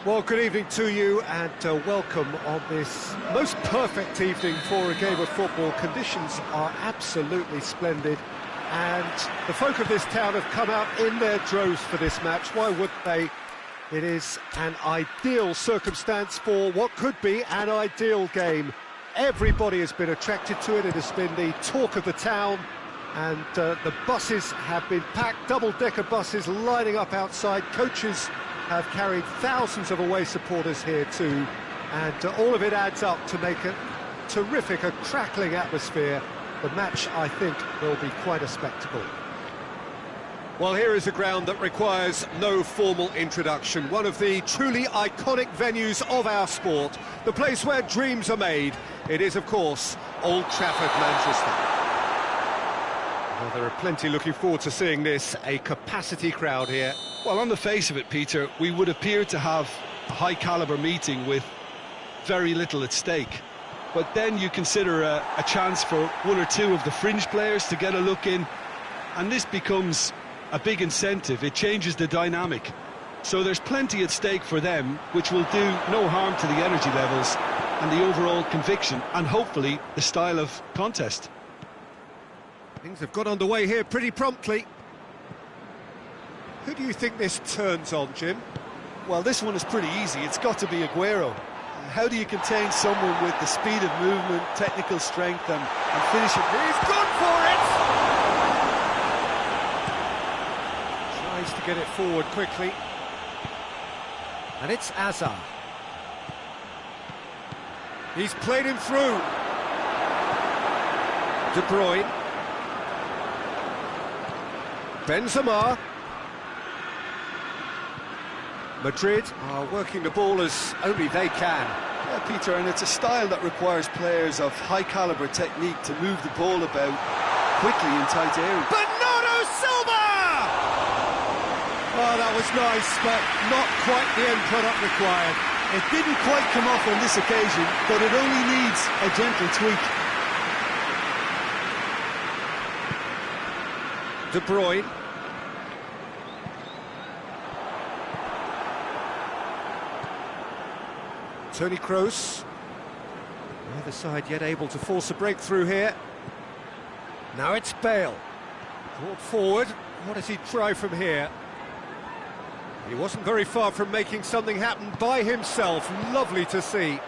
Well, good evening to you and welcome on this most perfect evening for a game of football. Conditions are absolutely splendid and the folk of this town have come out in their droves for this match. Why wouldn't they? It is an ideal circumstance for what could be an ideal game. Everybody has been attracted to it. It has been the talk of the town, and the buses have been packed, double-decker buses lining up outside. Coaches have carried thousands of away supporters here too, and all of it adds up to make a terrific, a crackling atmosphere. The match, I think, will be quite a spectacle. Well, here is a ground that requires no formal introduction. One of the truly iconic venues of our sport, the place where dreams are made. It is, of course, Old Trafford, Manchester. Well, there are plenty looking forward to seeing this, a capacity crowd here. Well, on the face of it, Peter, we would appear to have a high-caliber meeting with very little at stake. But then you consider a chance for one or two of the fringe players to get a look in, and this becomes a big incentive. It changes the dynamic. So there's plenty at stake for them, which will do no harm to the energy levels and the overall conviction, and hopefully the style of contest. Things have got underway here pretty promptly. Who do you think this turns on, Jim? Well, this one is pretty easy. It's got to be Aguero. How do you contain someone with the speed of movement, technical strength and finishing? He's gone for it! Tries to get it forward quickly. And it's Hazard. He's played him through. De Bruyne. Benzema. Madrid are working the ball as only they can. Yeah, Peter, and it's a style that requires players of high-caliber technique to move the ball about quickly in tight areas. Bernardo Silva! Oh, that was nice, but not quite the end product required. It didn't quite come off on this occasion, but it only needs a gentle tweak. De Bruyne. Toni Kroos. Neither side yet able to force a breakthrough here. Now it's Bale. Brought forward. What does he try from here? He wasn't very far from making something happen by himself. Lovely to see.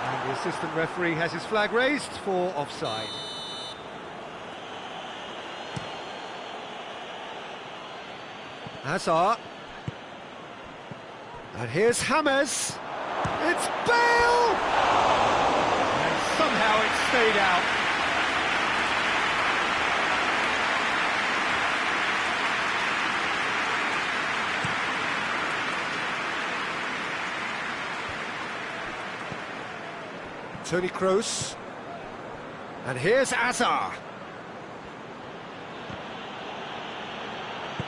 And the assistant referee has his flag raised for offside. Hazard. And here's James. It's Bale! And somehow it stayed out. Toni Kroos. And here's Hazard.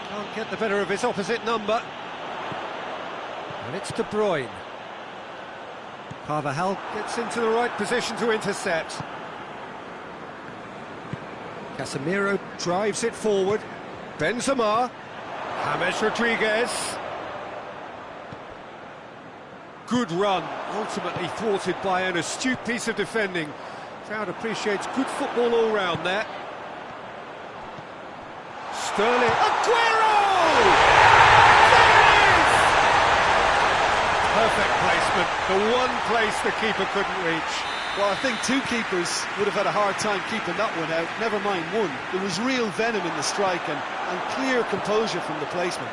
Can't get the better of his opposite number. And it's De Bruyne. Carvajal gets into the right position to intercept. Casemiro drives it forward. Benzema. James Rodriguez. Good run, ultimately thwarted by an astute piece of defending. Crowd appreciates good football all round there. Sterling. Aguero! Perfect placement, the one place the keeper couldn't reach. Well, I think two keepers would have had a hard time keeping that one out, never mind one. There was real venom in the strike and clear composure from the placement.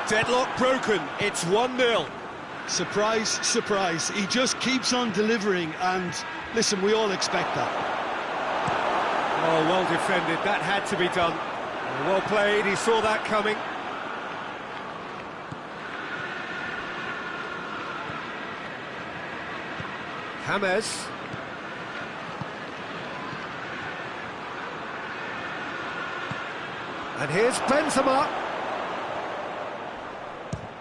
Deadlock broken, it's 1-0. Surprise, surprise, he just keeps on delivering, and listen, we all expect that. Oh, well defended, that had to be done. Well played, he saw that coming. James. And here's Benzema.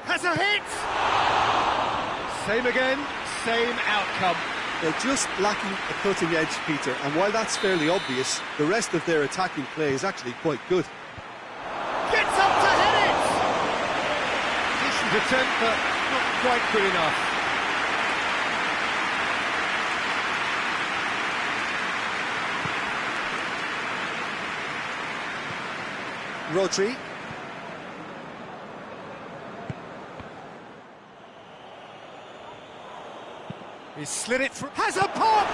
Has a hit! Same again, same outcome. They're just lacking a cutting edge, Peter, and while that's fairly obvious, the rest of their attacking play is actually quite good. Gets up to him! attempt, but not quite good enough. Trih. He slid it through. Has a pop!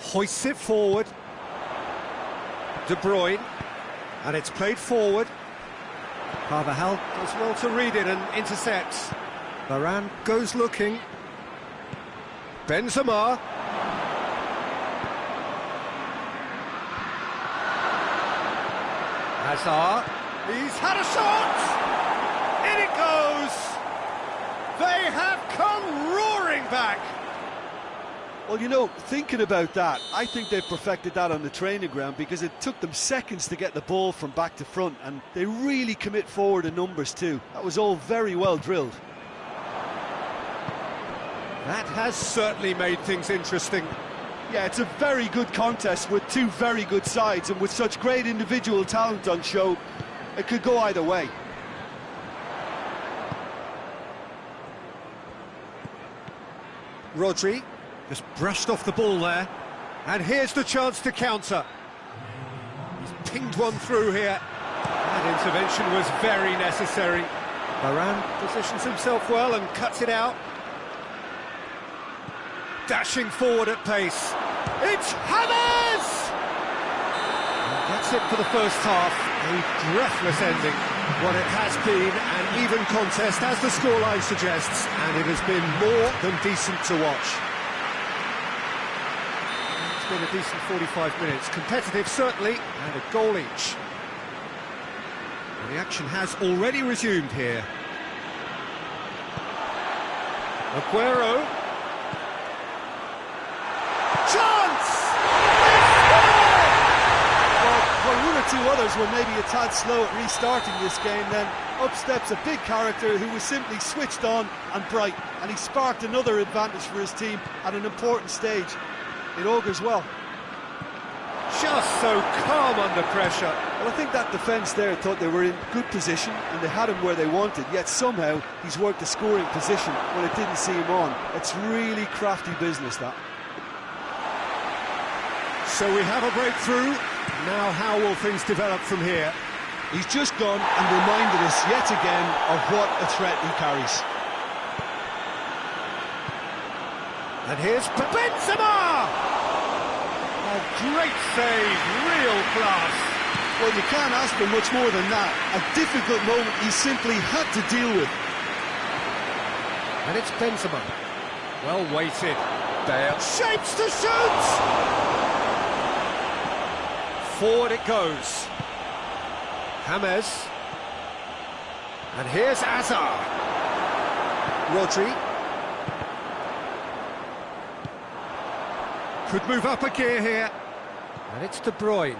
Hoists it forward. De Bruyne. And it's played forward. Carvajal does well to read it and intercepts. Varane goes looking. Benzema. Hazard. He's had a shot! In it goes! They have come roaring back! Well, you know, thinking about that, I think they've perfected that on the training ground because it took them seconds to get the ball from back to front, and they really commit forward in numbers too. That was all very well drilled. That has certainly made things interesting. Yeah, it's a very good contest with two very good sides, and with such great individual talent on show, it could go either way. Rodri just brushed off the ball there, and here's the chance to counter. He's pinged one through here. That intervention was very necessary. Varane positions himself well and cuts it out. Dashing forward at pace. It's Hammers! That's it for the first half. A breathless ending. What it has been an even contest, as the scoreline suggests, and it has been more than decent to watch. It's been a decent 45 minutes. Competitive, certainly, and a goal each. And the action has already resumed here. Aguero. Chance! Well, one or two others were maybe a tad slow at restarting this game, then up steps a big character who was simply switched on and bright, and he sparked another advantage for his team at an important stage. It augurs well. Just so calm under pressure. Well, I think that defence there thought they were in good position and they had him where they wanted, yet somehow he's worked a scoring position when it didn't see him on. It's really crafty business, that. So we have a breakthrough. Now how will things develop from here? He's just gone and reminded us yet again of what a threat he carries. And here's Benzema! A great save, real class. Well, you can't ask for much more than that. A difficult moment he simply had to deal with. And it's Benzema. Well weighted. Bale shapes to shoot! Forward it goes. James. And here's Hazard. Rodri. Could move up a gear here. And it's De Bruyne.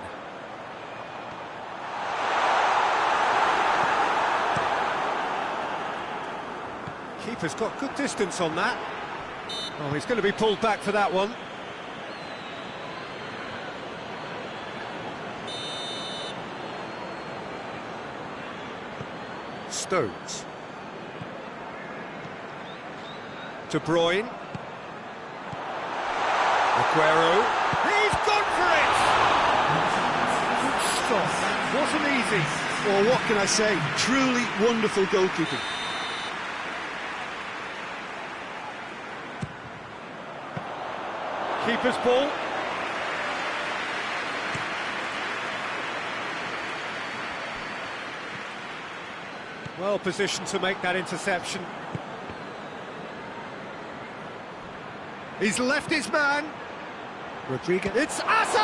Keeper's got good distance on that. Oh, he's going to be pulled back for that one. Stones. De Bruyne. Aguero. He's gone for it! Good stop. Wasn't easy. Well, what can I say? Truly wonderful goalkeeping. Keeper's ball. Well positioned to make that interception. He's left his man. Rodriguez. It's Asa!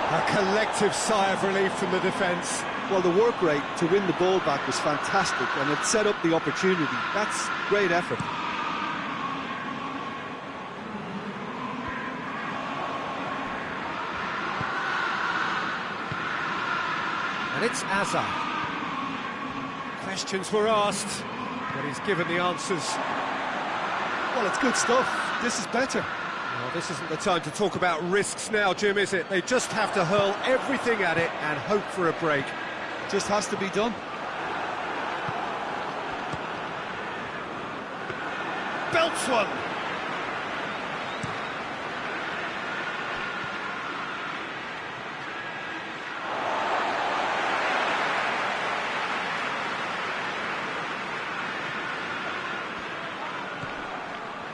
A collective sigh of relief from the defence. Well, the work rate to win the ball back was fantastic, and it set up the opportunity. That's great effort. And it's Asa. Questions were asked. But he's given the answers. Well, it's good stuff. This is better. Well, this isn't the time to talk about risks now, Jim, is it? They just have to hurl everything at it and hope for a break. Just has to be done. Belts one.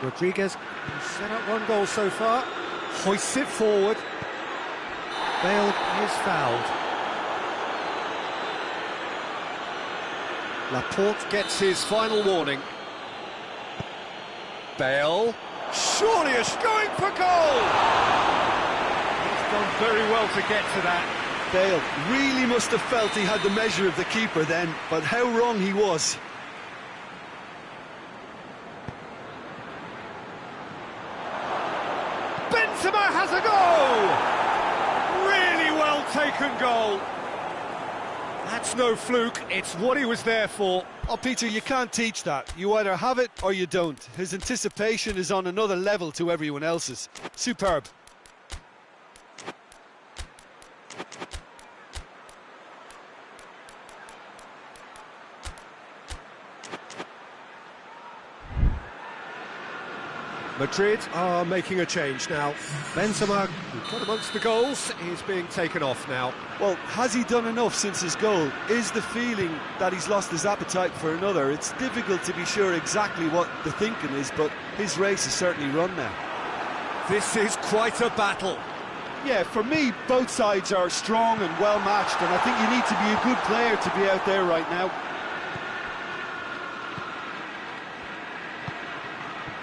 Rodriguez set up one goal so far. Hoists it forward. Bale is fouled. Laporte gets his final warning. Bale, surely is going for goal! He's done very well to get to that. Bale really must have felt he had the measure of the keeper then, but how wrong he was. Benzema has a goal! Really well taken goal. That's no fluke, it's what he was there for. Oh, Peter, you can't teach that. You either have it or you don't. His anticipation is on another level to everyone else's. Superb. Madrid are making a change now. Benzema, who got amongst the goals, is being taken off now. Well, has he done enough since his goal? Is the feeling that he's lost his appetite for another? It's difficult to be sure exactly what the thinking is, but his race is certainly run now. This is quite a battle. Yeah, for me, both sides are strong and well matched, and I think you need to be a good player to be out there right now.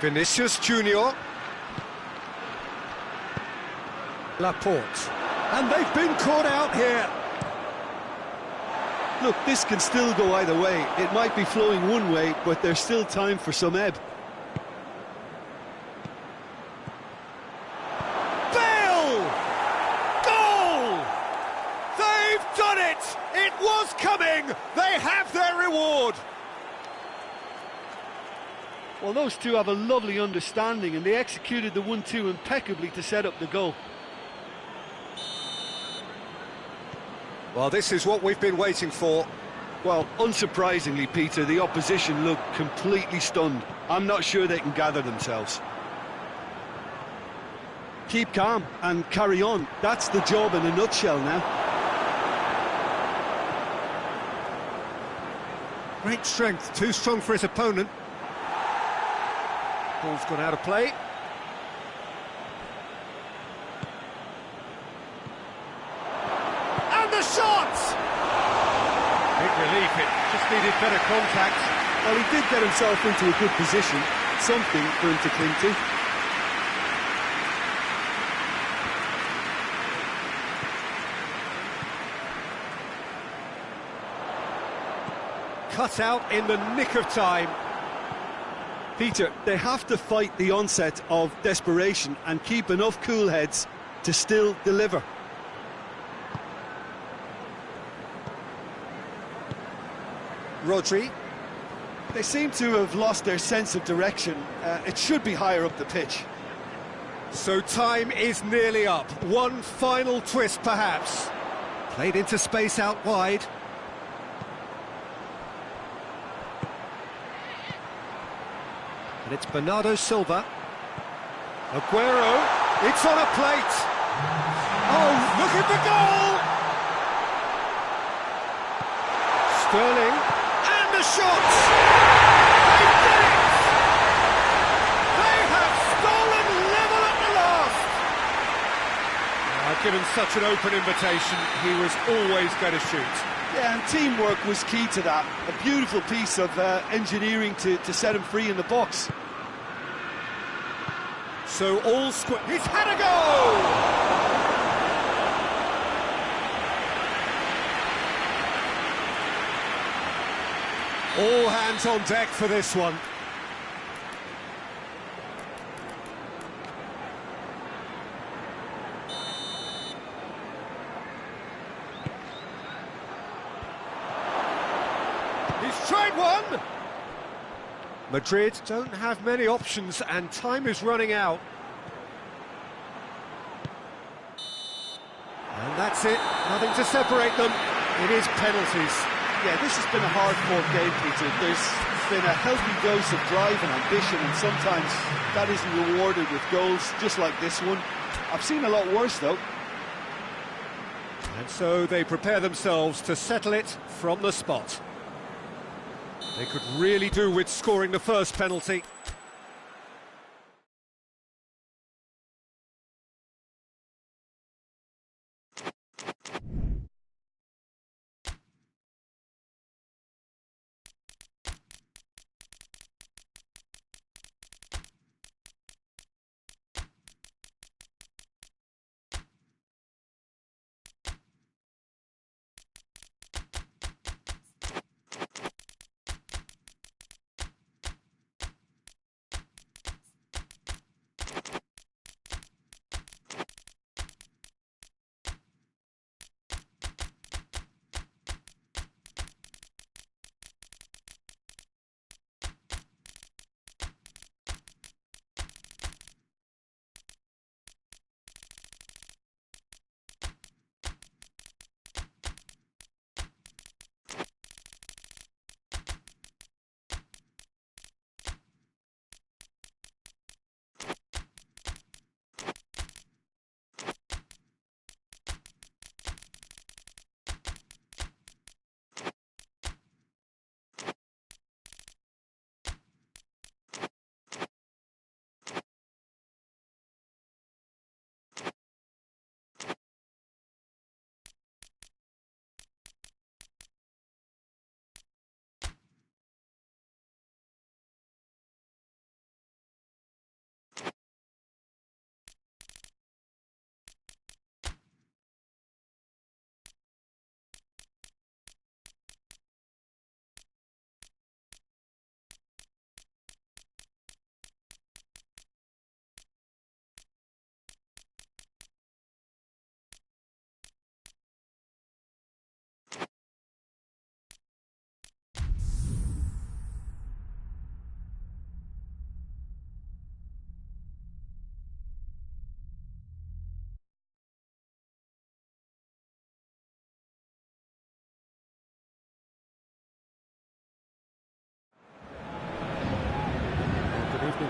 Vinicius Junior. Laporte. And they've been caught out here. Look, this can still go either way. It might be flowing one way, but there's still time for some ebb. Bale! Goal! They've done it! It was coming! They have their reward! Well, those two have a lovely understanding, and they executed the 1-2 impeccably to set up the goal. Well, this is what we've been waiting for. Well, unsurprisingly, Peter, the opposition look completely stunned. I'm not sure they can gather themselves. Keep calm and carry on. That's the job in a nutshell now. Great strength, too strong for his opponent. Ball's gone out of play. And the shot! Big relief, it just needed better contact. Well, he did get himself into a good position. Something for him to cling to. Cut out in the nick of time. Peter, they have to fight the onset of desperation and keep enough cool heads to still deliver. Rodri. They seem to have lost their sense of direction. It should be higher up the pitch. So time is nearly up. One final twist, perhaps. Played into space out wide. And it's Bernardo Silva. Aguero, it's on a plate. Oh, look at the goal! Sterling, and the shot! They did it! They have stolen level at the last! Given such an open invitation, he was always going to shoot. Yeah, and teamwork was key to that. A beautiful piece of engineering to set him free in the box. So all square. He's had a goal! All hands on deck for this one. He's tried one! Madrid don't have many options and time is running out. And that's it, nothing to separate them. It is penalties. Yeah, this has been a hard-fought game, Peter. There's been a healthy dose of drive and ambition, and sometimes that isn't rewarded with goals, just like this one. I've seen a lot worse, though. And so they prepare themselves to settle it from the spot. They could really do with scoring the first penalty.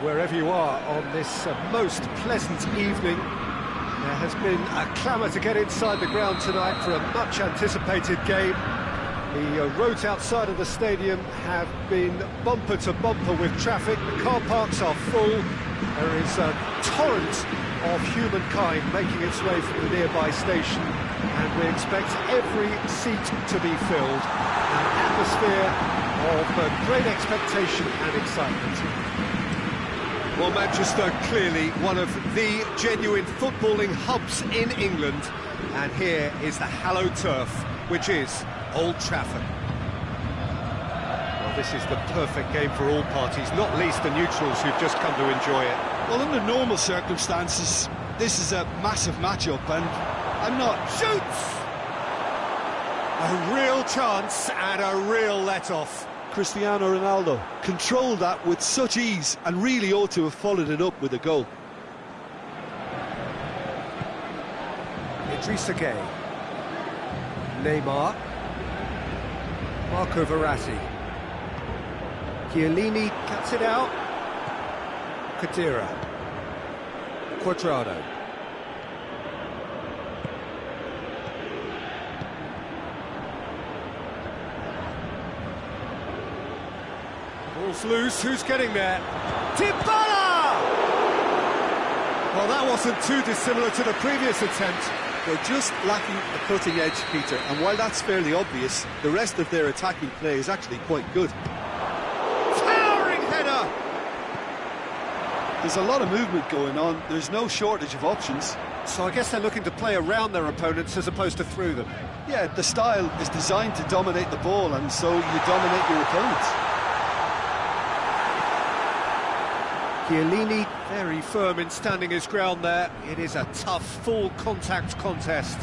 Wherever you are on this most pleasant evening, there has been a clamour to get inside the ground tonight for a much-anticipated game. The roads outside of the stadium have been bumper to bumper with traffic. The car parks are full. There is a torrent of humankind making its way from the nearby station, and we expect every seat to be filled. An atmosphere of great expectation and excitement. Well, Manchester, clearly one of the genuine footballing hubs in England. And here is the hallowed turf, which is Old Trafford. Well, this is the perfect game for all parties, not least the neutrals who've just come to enjoy it. Well, under normal circumstances, this is a massive matchup, and I'm not... Shoots! A real chance and a real let-off. Cristiano Ronaldo Controlled that with such ease and really ought to have followed it up with a goal. Idrissa Gueye. Neymar. Marco Verratti. Chiellini cuts it out. Khedira. Cuadrado. Ball's loose, who's getting there? Dybala! Well, that wasn't too dissimilar to the previous attempt. They're just lacking a cutting edge, Peter, and while that's fairly obvious, the rest of their attacking play is actually quite good. Towering header! There's a lot of movement going on, there's no shortage of options. So I guess they're looking to play around their opponents as opposed to through them. Yeah, the style is designed to dominate the ball, and so you dominate your opponents. Chiellini very firm in standing his ground there. It is a tough, full contact contest.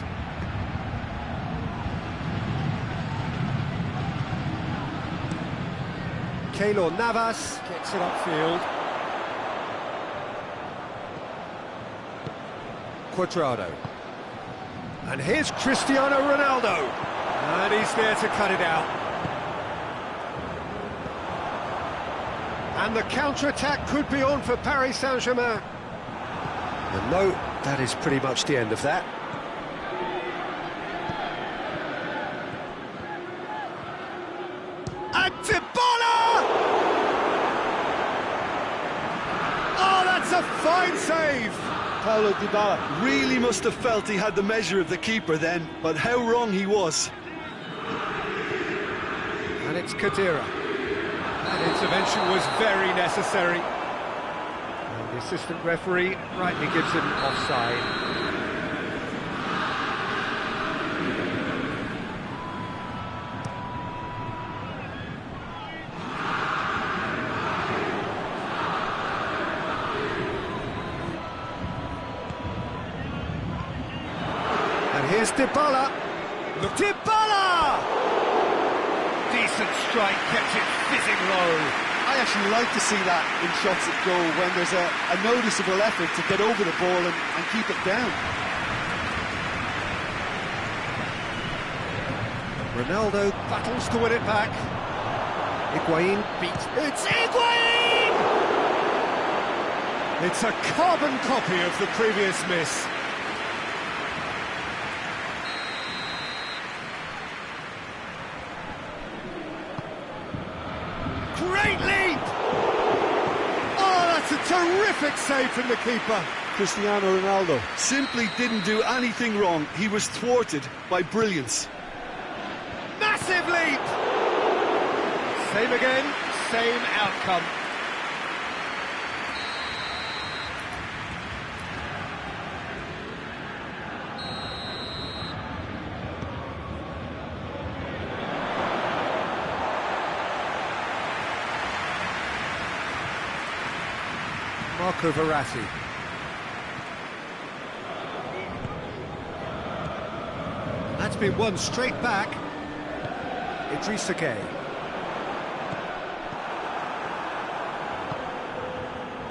Keylor Navas gets it upfield. Cuadrado. And here's Cristiano Ronaldo. And he's there to cut it out. And the counter-attack could be on for Paris Saint-Germain. And no, that is pretty much the end of that. And Dybala! Oh, that's a fine save! Paulo Dybala. Really must have felt he had the measure of the keeper then, but how wrong he was. And it's Khedira. That intervention was very necessary. And the assistant referee rightly gives him offside. And here's Dybala. Look, Dybala! Decent strike, kept it fizzing low. I actually like to see that in shots at goal when there's a noticeable effort to get over the ball and keep it down. Ronaldo battles to win it back. Higuain beats. It's Higuain! It's a carbon copy of the previous miss. Great leap! Oh, that's a terrific save from the keeper. Cristiano Ronaldo. Simply didn't do anything wrong. He was thwarted by brilliance. Massive leap! Same again, same outcome. Marco Verratti. That's been won straight back. Idrissa Gueye.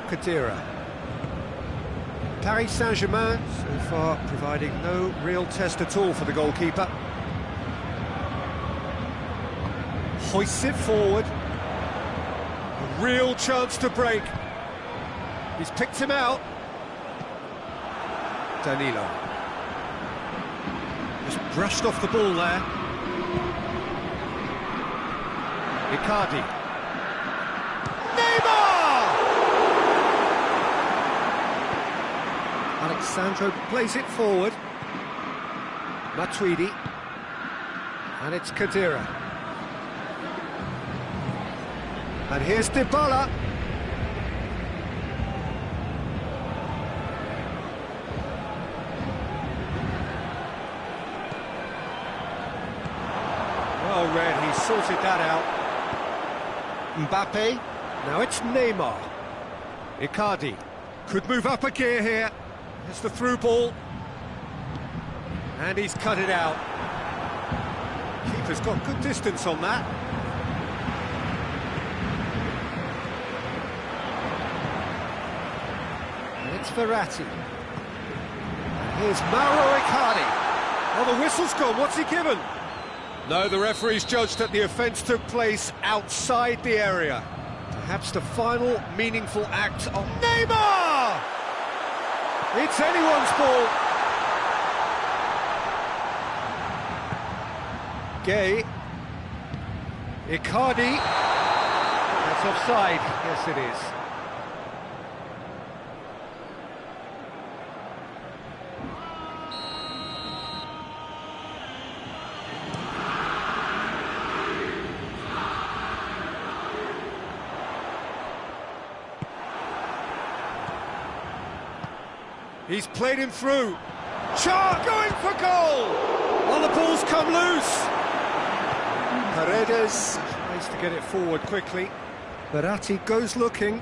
Khedira. Paris Saint-Germain so far providing no real test at all for the goalkeeper. Hoists it forward. A real chance to break. He's picked him out. Danilo. Just brushed off the ball there. Icardi. Neymar! Alexandro plays it forward. Matuidi. And it's Khedira. And here's Dybala. Well read, he sorted that out. Mbappe, now it's Neymar. Icardi could move up a gear here. It's the through ball. And he's cut it out. Keeper's got good distance on that. And it's Verratti. And here's Mauro Icardi. Oh, the whistle's gone, what's he given? No, the referee's judged that the offence took place outside the area. Perhaps the final meaningful act of Neymar! It's anyone's ball. Gueye. Icardi. That's offside. Yes, it is. He's played him through. Char going for goal! Well, the ball's come loose. Paredes tries to get it forward quickly. Verratti goes looking.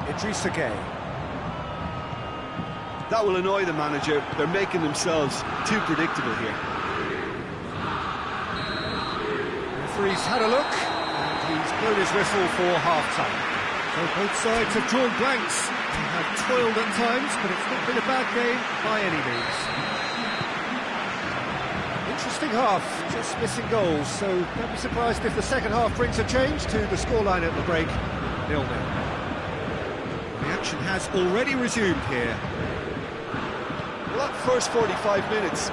Idrissa Gueye. That will annoy the manager. They're making themselves too predictable here. Referee's had a look, and he's blown his whistle for half-time. So both sides have drawn blanks. They have toiled at times, but it's not been a bad game by any means. Interesting half, just missing goals, so don't be surprised if the second half brings a change to the scoreline at the break, 0-0. The action has already resumed here. Well, that first 45 minutes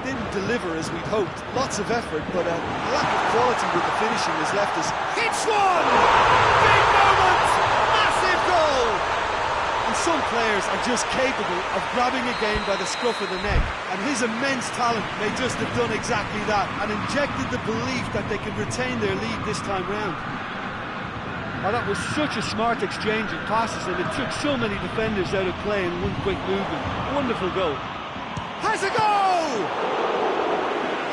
didn't deliver as we'd hoped. Lots of effort, but a lack of quality with the finishing has left us. Hits one! Big moment! Massive goal! And some players are just capable of grabbing a game by the scruff of the neck, and his immense talent may just have done exactly that and injected the belief that they can retain their lead this time round. Oh, that was such a smart exchange of passes, and it took so many defenders out of play in one quick movement. Wonderful goal. Has a goal!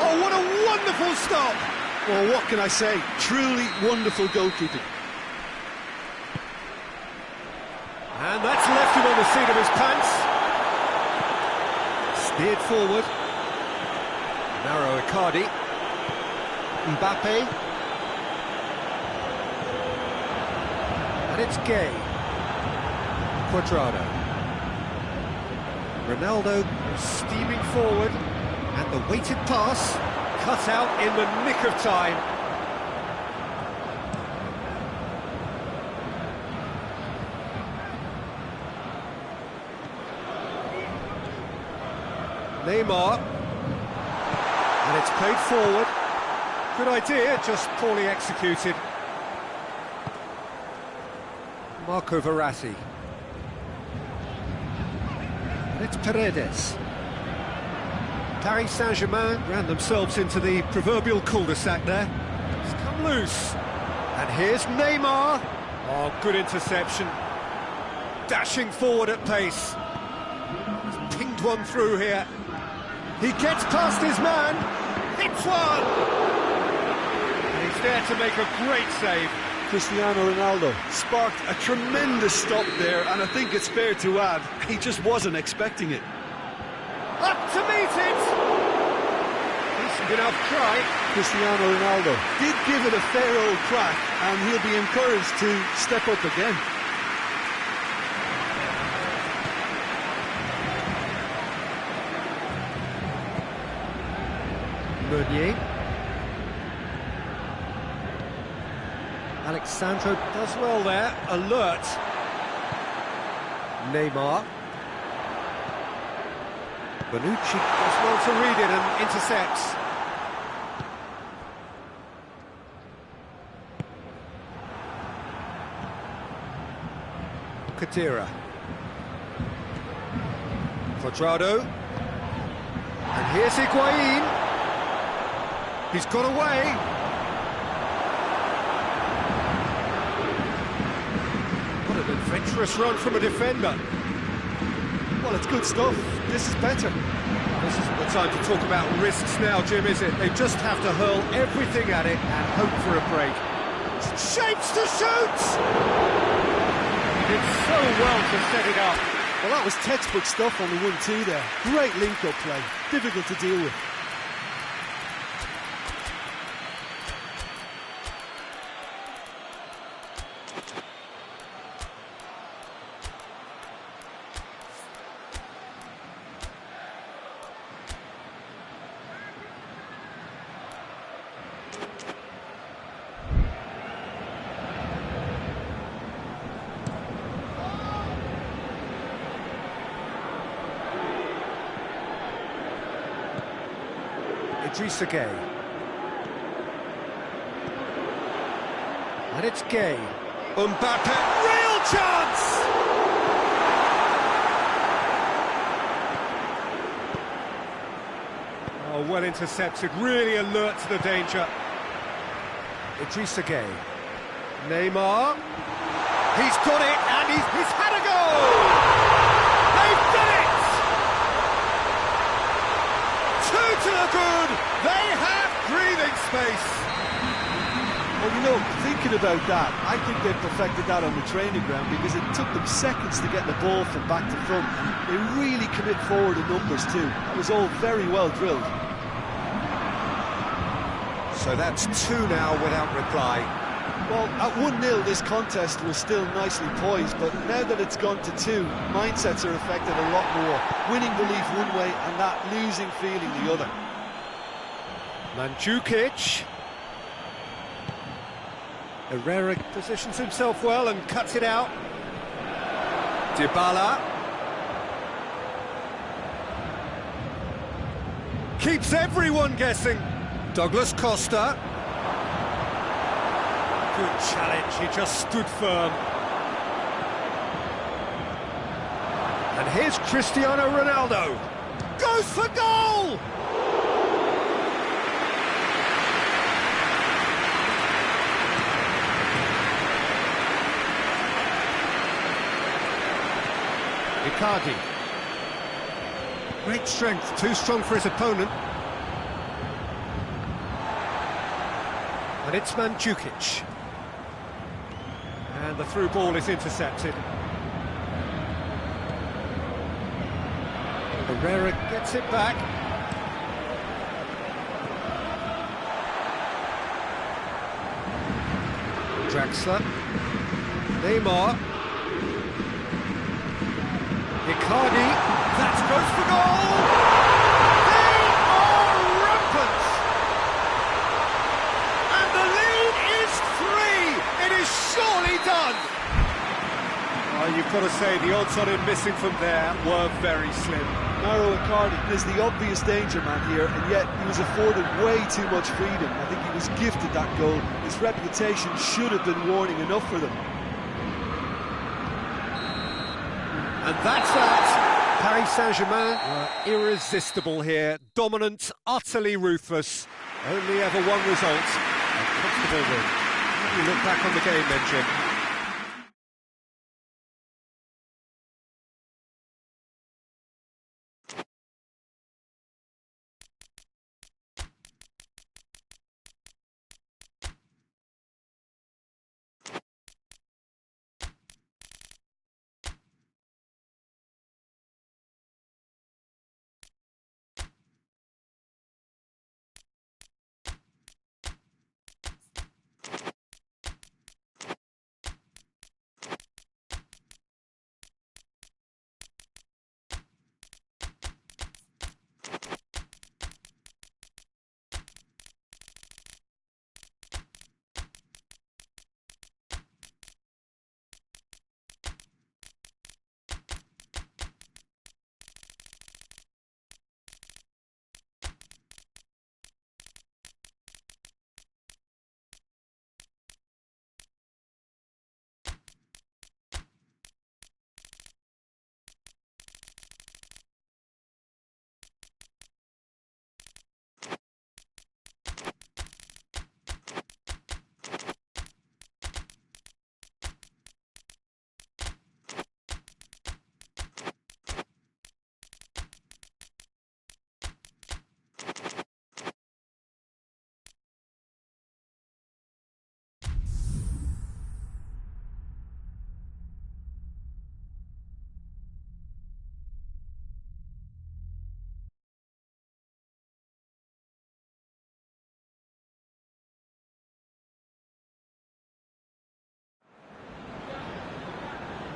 Oh, what a wonderful stop! Well, what can I say? Truly wonderful goalkeeping. And that's left him on the seat of his pants. Steered forward. Narrow Icardi. Mbappe. And it's Gay. Cuadrado. Ronaldo steaming forward. And the weighted pass cut out in the nick of time. Neymar, and it's played forward. Good idea, just poorly executed. Marco Verratti. And it's Paredes. Paris Saint-Germain ran themselves into the proverbial cul-de-sac there. It's come loose. And here's Neymar. Oh, good interception. Dashing forward at pace. He's pinged one through here. He gets past his man, hits one! And he's there to make a great save. Cristiano Ronaldo Sparked a tremendous stop there, and I think it's fair to add, he just wasn't expecting it. Up to meet it! Decent enough try. Cristiano Ronaldo Did give it a fair old crack, and he'll be encouraged to step up again. Meunier. Alexandro does well there, alert. Neymar. Bonucci does well to read it and intercepts. Khedira. Cuadrado. And here's Higuain. He's got away. What an adventurous run from a defender. Well, it's good stuff. This is better. This isn't the time to talk about risks now, Jim, is it? They just have to hurl everything at it and hope for a break. Shapes to shoot! He did so well to set it up. Well, that was textbook stuff on the 1-2 there. Great link-up play. Difficult to deal with. Trih Gay. And it's Gay. Mbappe, real chance! Oh, well intercepted, really alert to the danger. Trih Gay. Neymar. He's got it, and he's had a goal! They've done it! Two to the good! They have breathing space! Well, you know, thinking about that, I think they perfected that on the training ground because it took them seconds to get the ball from back to front. They really commit forward in numbers too. That was all very well drilled. So that's two now without reply. Well, at 1-0 this contest was still nicely poised, but now that it's gone to 2, mindsets are affected a lot more. Winning belief one way and that losing feeling the other. Mandzukic. Herrera positions himself well and cuts it out. Dybala. Keeps everyone guessing. Douglas Costa. Good challenge, he just stood firm. And here's Cristiano Ronaldo. Goes for goal! Icardi. Great strength, too strong for his opponent. And it's Mandzukic. And the through ball is intercepted. Herrera gets it back. Draxler. Neymar. Icardi. That goes for goal! They are rampant! And the lead is 3! It is surely done! Oh, you've got to say, the odds on him missing from there were very slim. Mauro Icardi is the obvious danger man here, and yet he was afforded way too much freedom. I think he was gifted that goal. His reputation should have been warning enough for them. And that's that. Paris Saint-Germain were irresistible here. Dominant, utterly ruthless. Only ever one result. A comfortable win. How do you look back on the game then, Jim?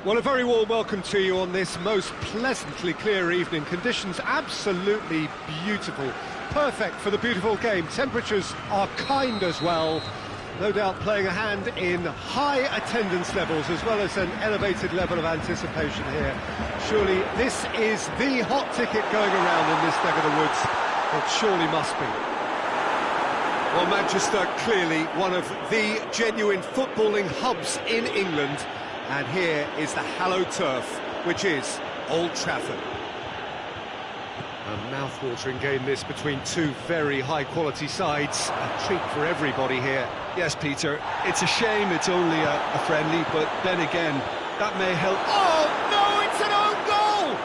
Well, a very warm welcome to you on this most pleasantly clear evening. Conditions absolutely beautiful. Perfect for the beautiful game. Temperatures are kind as well. No doubt playing a hand in high attendance levels as well as an elevated level of anticipation here. Surely this is the hot ticket going around in this neck of the woods. It surely must be. Well, Manchester, clearly one of the genuine footballing hubs in England. And here is the hallowed turf, which is Old Trafford. A mouth-watering game this between two very high-quality sides. A treat for everybody here. Yes, Peter, it's a shame it's only a friendly, but then again, that may help. Oh, no, it's an own goal!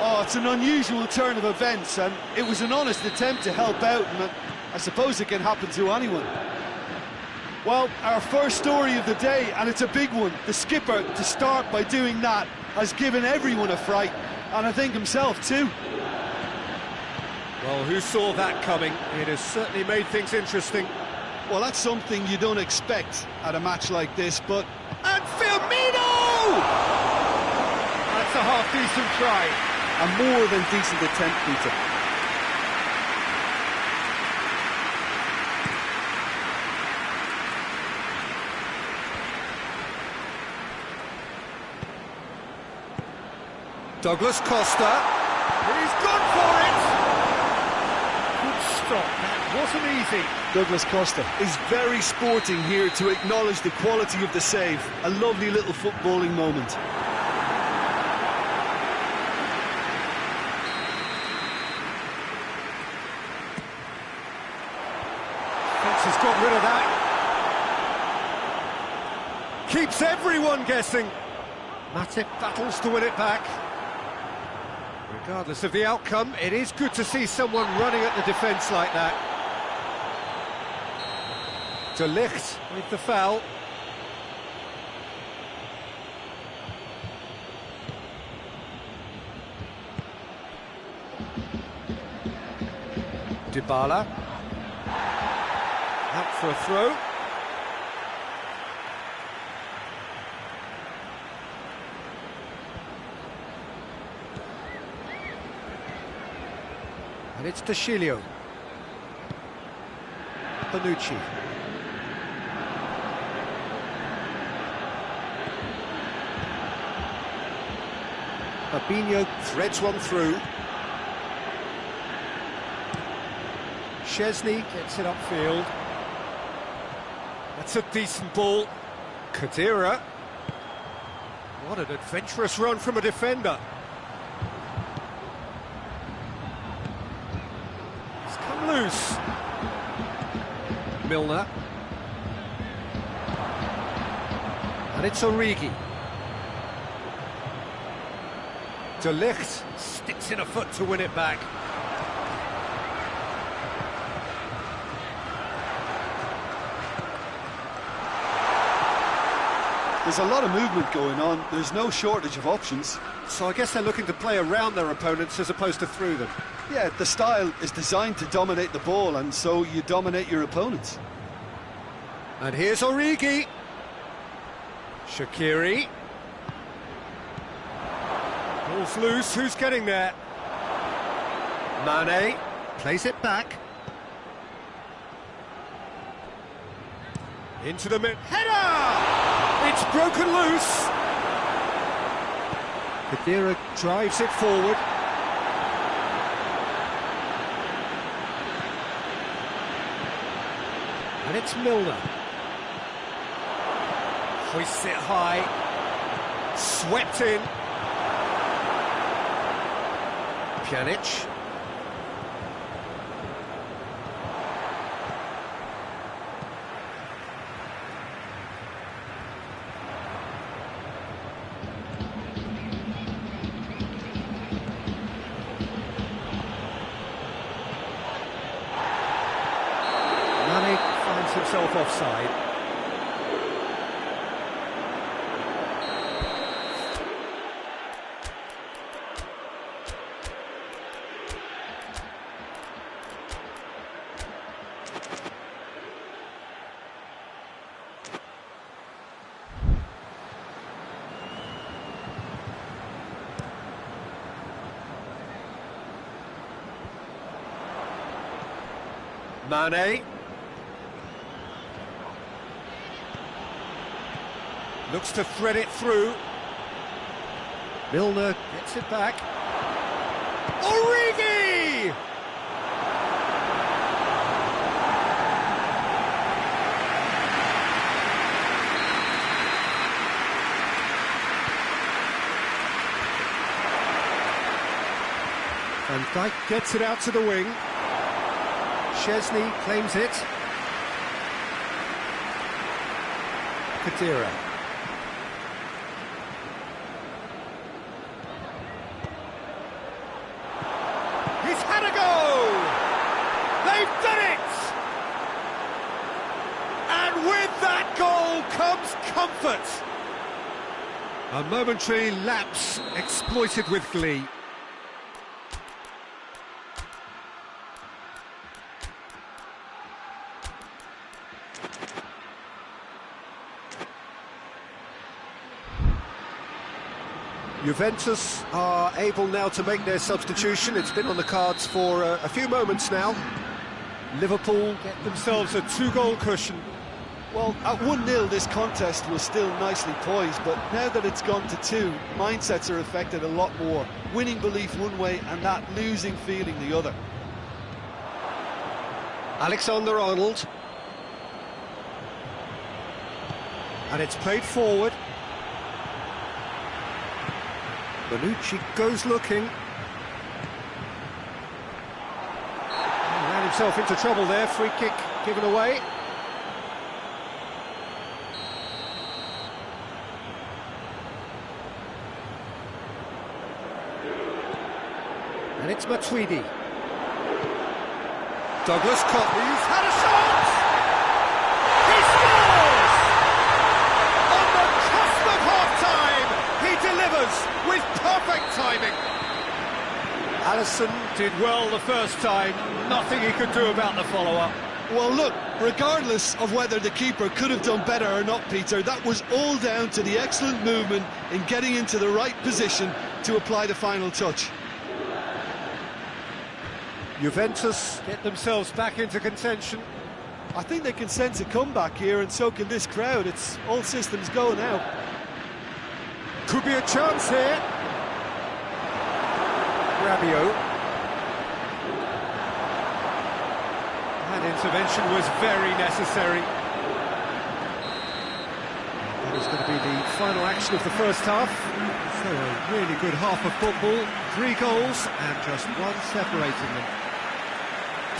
Oh, it's an unusual turn of events, and it was an honest attempt to help out, and I suppose it can happen to anyone. Well, our first story of the day, and it's a big one. The skipper, to start by doing that, has given everyone a fright, and I think himself too. Well, who saw that coming? It has certainly made things interesting. Well, that's something you don't expect at a match like this, but... And Firmino! That's a half-decent try. A more than decent attempt, Peter. Douglas Costa. He's gone for it! Good stop, that wasn't easy. Douglas Costa is very sporting here to acknowledge the quality of the save. A lovely little footballing moment. Fence has got rid of that. Keeps everyone guessing. Matip battles to win it back. Regardless of the outcome, it is good to see someone running at the defence like that. De Ligt with the foul. Dybala. Out for a throw. And it's Tashilio. Bonucci. Fabinho threads one through. Szczesny gets it upfield. That's a decent ball. Khedira. What an adventurous run from a defender. It's come loose. Milner. And it's Origi. De Ligt sticks in a foot to win it back. There's a lot of movement going on. There's no shortage of options. So I guess they're looking to play around their opponents as opposed to through them. Yeah, the style is designed to dominate the ball, and so you dominate your opponents. And here's Origi. Shaqiri. Ball's loose, who's getting there? Mane plays it back. Into the mid. Header! It's broken loose. Khedira drives it forward. And it's Milner. Hoists it high. Swept in. Pjanic. Mane finds himself offside. Mane. Looks to thread it through. Milner gets it back. Origi! Van Dijk gets it out to the wing. Szczesny claims it. Khedira. He's had a go! They've done it! And with that goal comes comfort. A momentary lapse exploited with glee. Juventus are able now to make their substitution. It's been on the cards for a few moments now. Liverpool get themselves a 2-goal cushion. Well, at 1-0 this contest was still nicely poised, but now that it's gone to 2, mindsets are affected a lot more. Winning belief one way and that losing feeling the other. Alexander-Arnold. And it's played forward. Bonucci goes looking. Ran himself into trouble there, free kick given away. And it's Matuidi. Douglas Cottney's had a shot! He scores! On the cusp of half-time, he delivers with perfect timing. Alisson did well the first time, nothing he could do about the follow-up. Well, look, regardless of whether the keeper could have done better or not, Peter, that was all down to the excellent movement in getting into the right position to apply the final touch. Juventus get themselves back into contention. I think they can sense a comeback here, and so can this crowd. It's all systems go now. Could be a chance here. Rabiot. That intervention was very necessary. That is going to be the final action of the first half. So a really good half of football. 3 goals and just 1 separating them.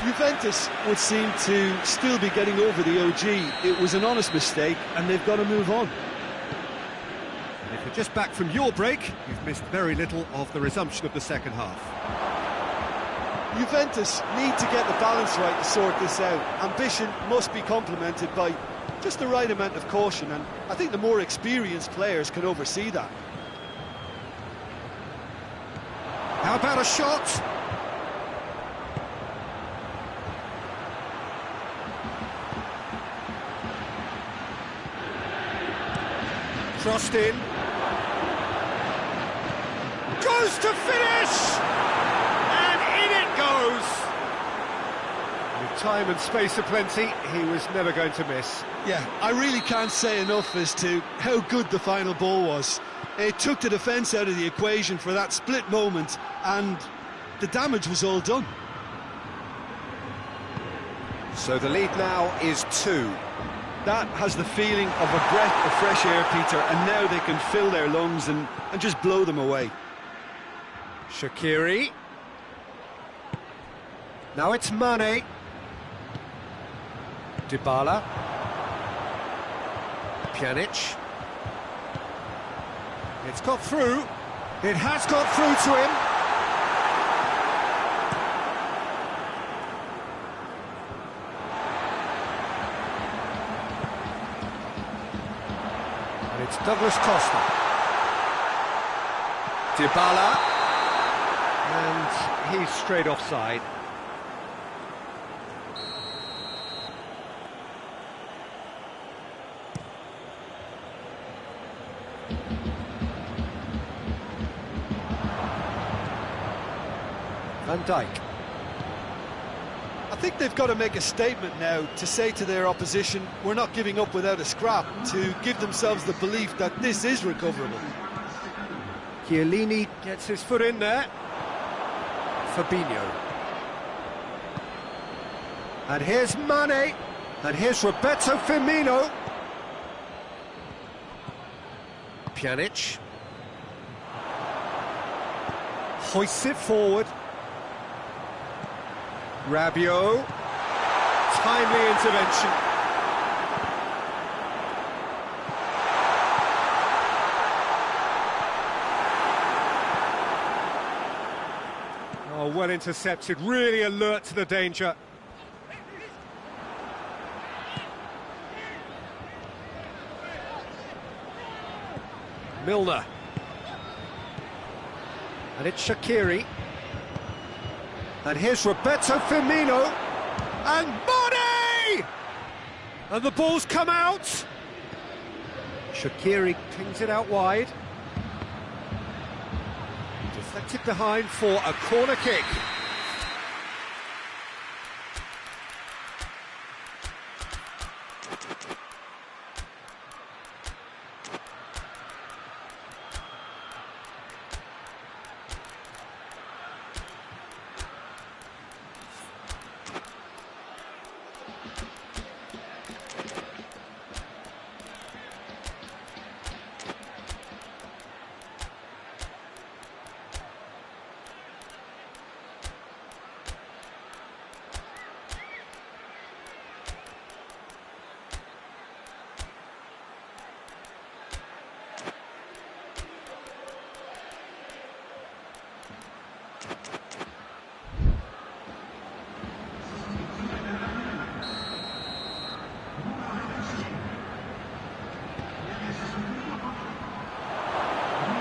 Juventus would seem to still be getting over the OG. It was an honest mistake, and they've got to move on. And if you're just back from your break, you've missed very little of the resumption of the second half. Juventus need to get the balance right to sort this out. Ambition must be complemented by just the right amount of caution, and I think the more experienced players can oversee that. How about a shot? Crossed in. Goes to finish! And in it goes! With time and space aplenty, he was never going to miss. Yeah, I really can't say enough as to how good the final ball was. It took the defence out of the equation for that split moment, and the damage was all done. So the lead now is 2. That has the feeling of a breath of fresh air, Peter, and now they can fill their lungs and just blow them away. Shaqiri. Now it's Mane. Dybala. Pjanic. It's got through. It has got through to him. And it's Douglas Costa. Dybala. And he's straight offside. Van Dijk. I think they've got to make a statement now to say to their opposition, we're not giving up without a scrap, to give themselves the belief that this is recoverable. Chiellini gets his foot in there. Fabinho. And here's Mane. And here's Roberto Firmino. Pjanic. Hoists it forward. Rabiot. Timely intervention. Oh, well intercepted, really alert to the danger. Milner. And it's Shaqiri. And here's Roberto Firmino. And Mane! And the ball's come out. Shaqiri pings it out wide. Sent it behind for a corner kick.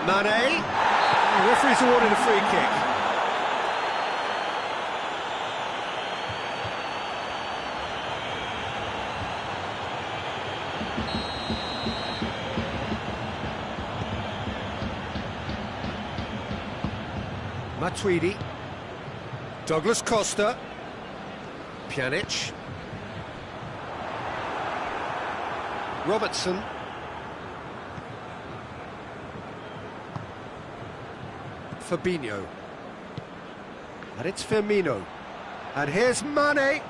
Mane. The referee's awarded a free kick. Matuidi. Douglas Costa. Pjanic. Robertson. Fabinho. And it's Firmino. And here's Mane.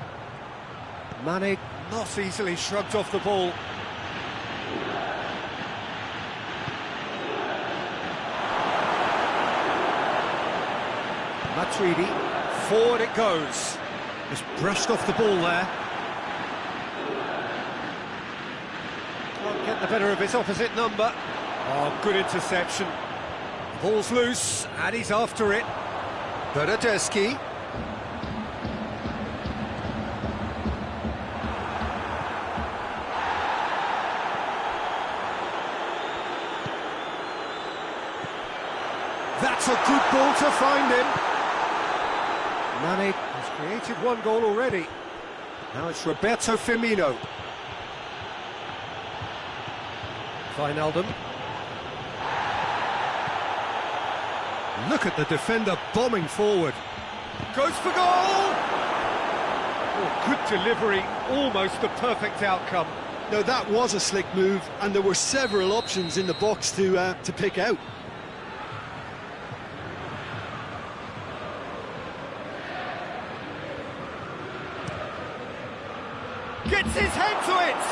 Mane not easily shrugged off the ball. Matuidi. Forward it goes. Just brushed off the ball there. Can't get the better of his opposite number. Oh, good interception. Ball's loose, and he's after it. Bernardeschi. That's a good ball to find him. Mane has created one goal already. Now it's Roberto Firmino. Wijnaldum. Look at the defender bombing forward. Goes for goal! Oh, good delivery, almost the perfect outcome. No, that was a slick move, and there were several options in the box to pick out. Gets his head to it!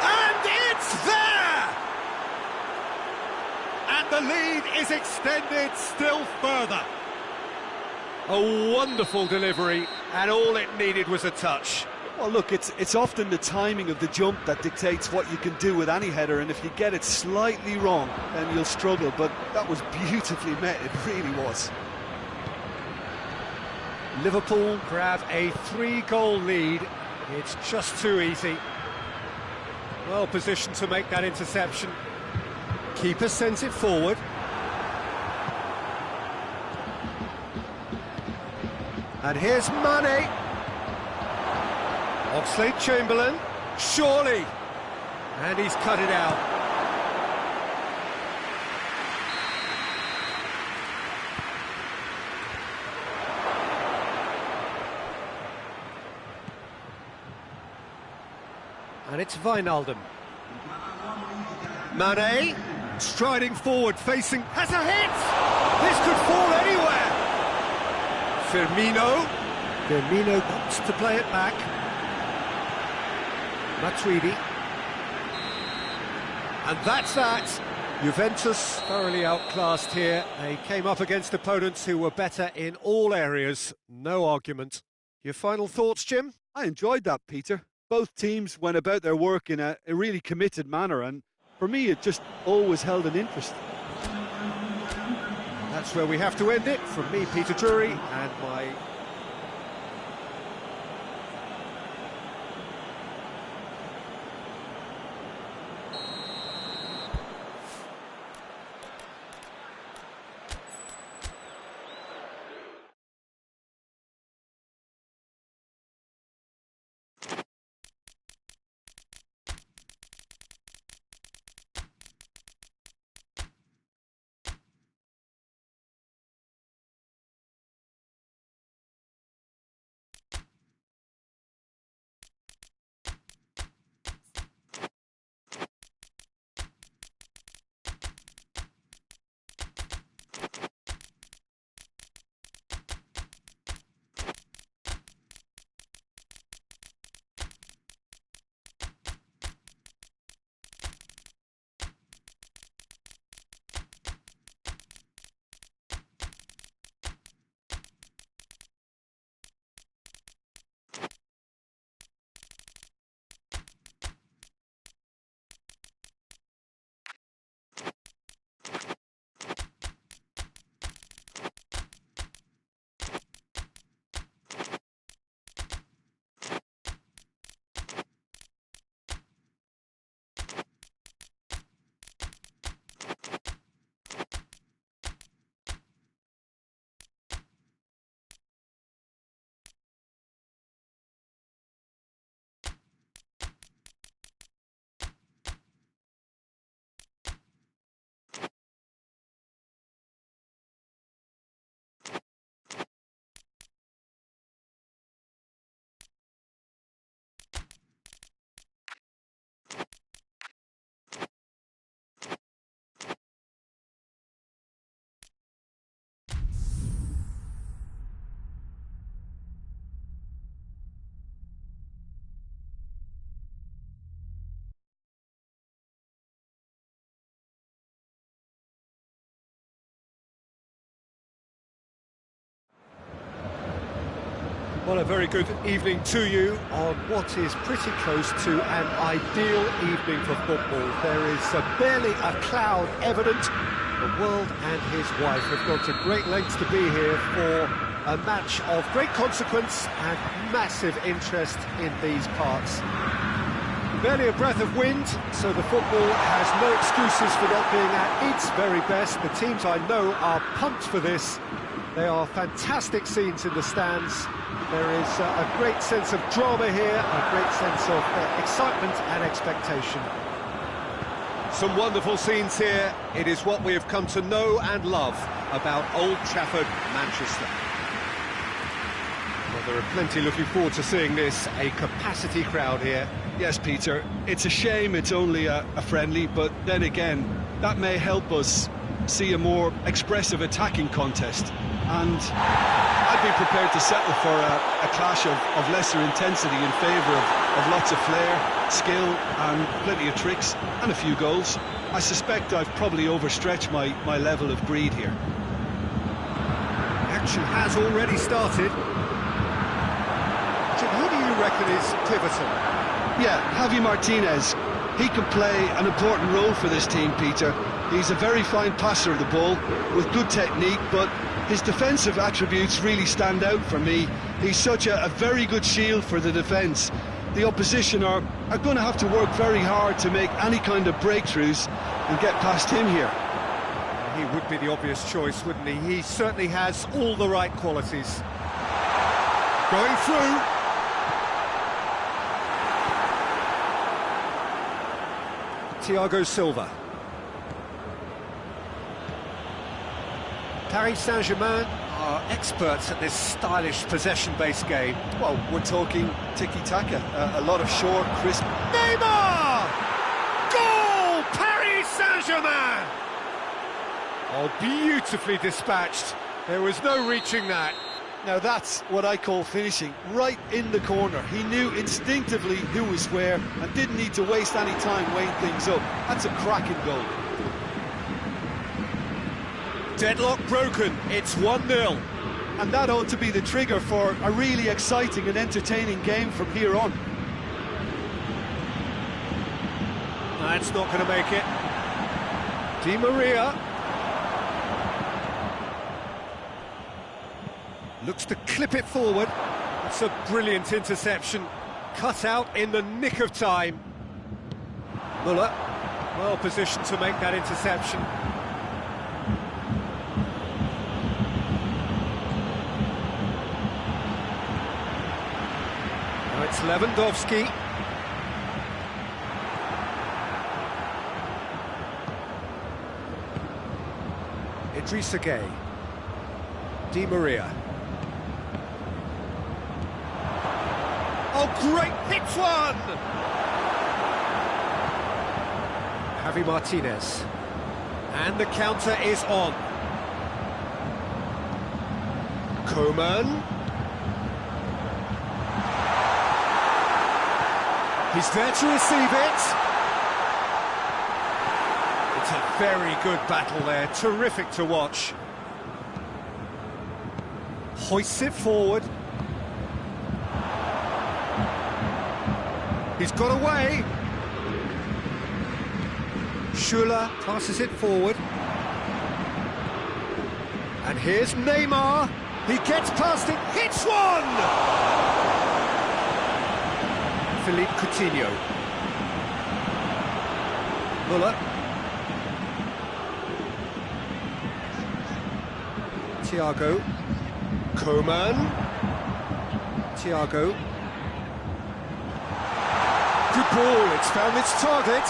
And it's there! And the lead is extended still further. A wonderful delivery, and all it needed was a touch. Well, look, it's often the timing of the jump that dictates what you can do with any header, and if you get it slightly wrong, then you'll struggle, but that was beautifully met, it really was. Liverpool grab a 3-goal lead. It's just too easy. Well positioned to make that interception. Keeper sends it forward. And here's Mane. Oxlade-Chamberlain. Surely. And he's cut it out. And it's Wijnaldum. Mane, striding forward, facing, has a hit! This could fall anywhere! Firmino. Firmino wants to play it back. Matuidi. And that's that. Juventus thoroughly outclassed here. They came up against opponents who were better in all areas. No argument. Your final thoughts, Jim? I enjoyed that, Peter. Both teams went about their work in a really committed manner, and for me it just always held an interest. That's where we have to end it. From me, Peter Drury, and my Well, a very good evening to you on what is pretty close to an ideal evening for football. There is barely a cloud evident. The world and his wife have gone to great lengths to be here for a match of great consequence and massive interest in these parts. Barely a breath of wind, so the football has no excuses for not being at its very best. The teams I know are pumped for this. They are fantastic scenes in the stands. There is a great sense of drama here, a great sense of excitement and expectation. Some wonderful scenes here. It is what we have come to know and love about Old Trafford, Manchester. Well, there are plenty looking forward to seeing this, a capacity crowd here. Yes, Peter, it's a shame it's only a friendly, but then again, that may help us see a more expressive attacking contest. And I'd be prepared to settle for a clash of lesser intensity in favour of lots of flair, skill and plenty of tricks and a few goals. I suspect I've probably overstretched my level of greed here. Action has already started. Jim, who do you reckon is pivotal? Yeah, Javi Martinez. He can play an important role for this team, Peter. He's a very fine passer of the ball with good technique, but his defensive attributes really stand out for me. He's such a very good shield for the defence. The opposition are going to have to work very hard to make any kind of breakthroughs and get past him here. He would be the obvious choice, wouldn't he? He certainly has all the right qualities. Going through. Thiago Silva. Paris Saint-Germain are experts at this stylish possession-based game. Well, we're talking tiki-taka, a lot of short, crisp... Neymar! Goal! Paris Saint-Germain! Oh, beautifully dispatched. There was no reaching that. Now that's what I call finishing, right in the corner. He knew instinctively who was where and didn't need to waste any time weighing things up. That's a cracking goal. Deadlock broken, it's 1-0. And that ought to be the trigger for a really exciting and entertaining game from here on. That's not going to make it. Di Maria. Looks to clip it forward. It's a brilliant interception. Cut out in the nick of time. Muller, well positioned to make that interception. Now it's Lewandowski. Idrissa Gueye. Di Maria. Oh, great hits one! Javi Martinez. And the counter is on. Coman. He's there to receive it. It's a very good battle there, terrific to watch. Hoists it forward. He's got away. Schuller passes it forward. And here's Neymar. He gets past it, hits one! Philippe Coutinho. Muller. Thiago. Coman. Thiago. Good ball, it's found its target.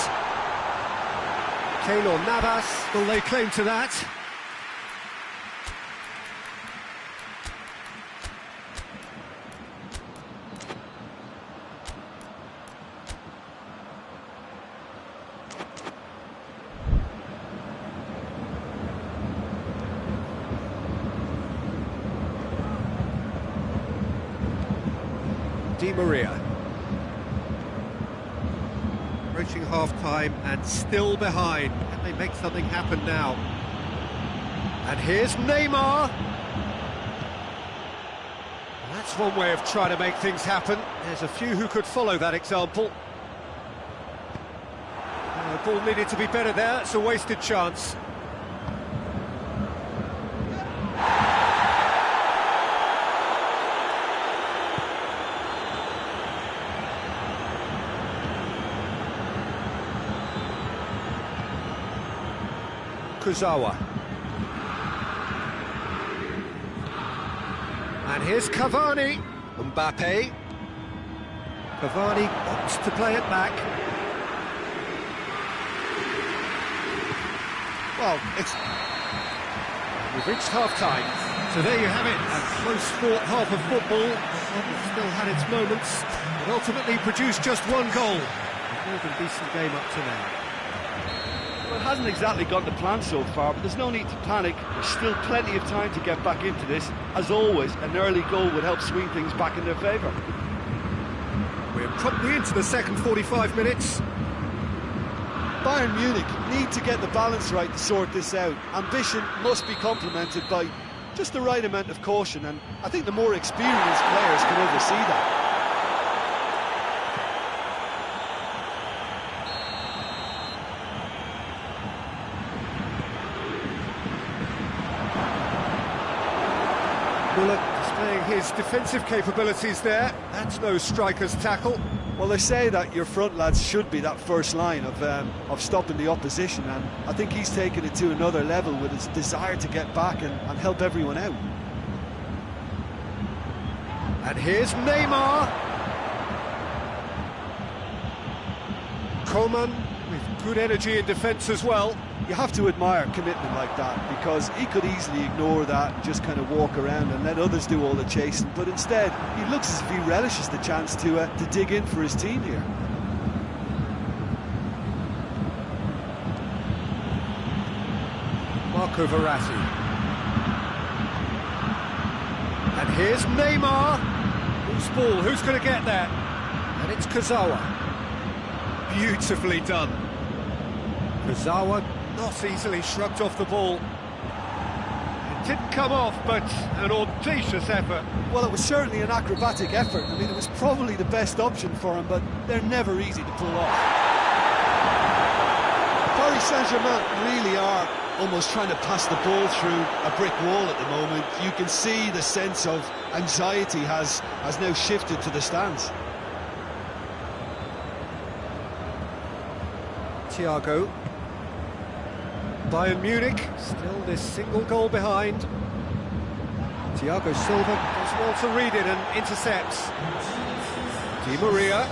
Keylor Navas, will lay claim to that? Di Maria. Approaching half-time and still behind. Can they make something happen now? And here's Neymar. That That's one way of trying to make things happen. There's a few who could follow that example. The ball needed to be better there. It's a wasted chance. Kurzawa. And here's Cavani. Mbappe. Cavani wants to play it back. Well, we've reached half-time. So there you have it, a close-fought half of football. It still had its moments, but ultimately produced just one goal. A more than decent game up to now. Well, it hasn't exactly gone to plan so far, but there's no need to panic. There's still plenty of time to get back into this. As always, an early goal would help swing things back in their favour. We're promptly into the second 45 minutes. Bayern Munich need to get the balance right to sort this out. Ambition must be complemented by just the right amount of caution, and I think the more experienced players can oversee that. Muller displaying his defensive capabilities there. That's no striker's tackle. Well, they say that your front lads should be that first line of stopping the opposition, and I think he's taken it to another level with his desire to get back and help everyone out. And here's Neymar. Coman with good energy in defence as well. You have to admire commitment like that, because he could easily ignore that and just kind of walk around and let others do all the chasing, but instead he looks as if he relishes the chance to dig in for his team here. Marco Verratti. And here's Neymar. Loose ball, who's going to get there? And it's Kurzawa. Beautifully done. Kurzawa not easily shrugged off the ball. It didn't come off, but an audacious effort. Well, it was certainly an acrobatic effort. I mean, it was probably the best option for him, but they're never easy to pull off. Paris Saint-Germain really are almost trying to pass the ball through a brick wall at the moment. You can see the sense of anxiety has now shifted to the stands. Thiago. Bayern Munich still this single goal behind. Thiago Silva does well to read it and intercepts. Di Maria.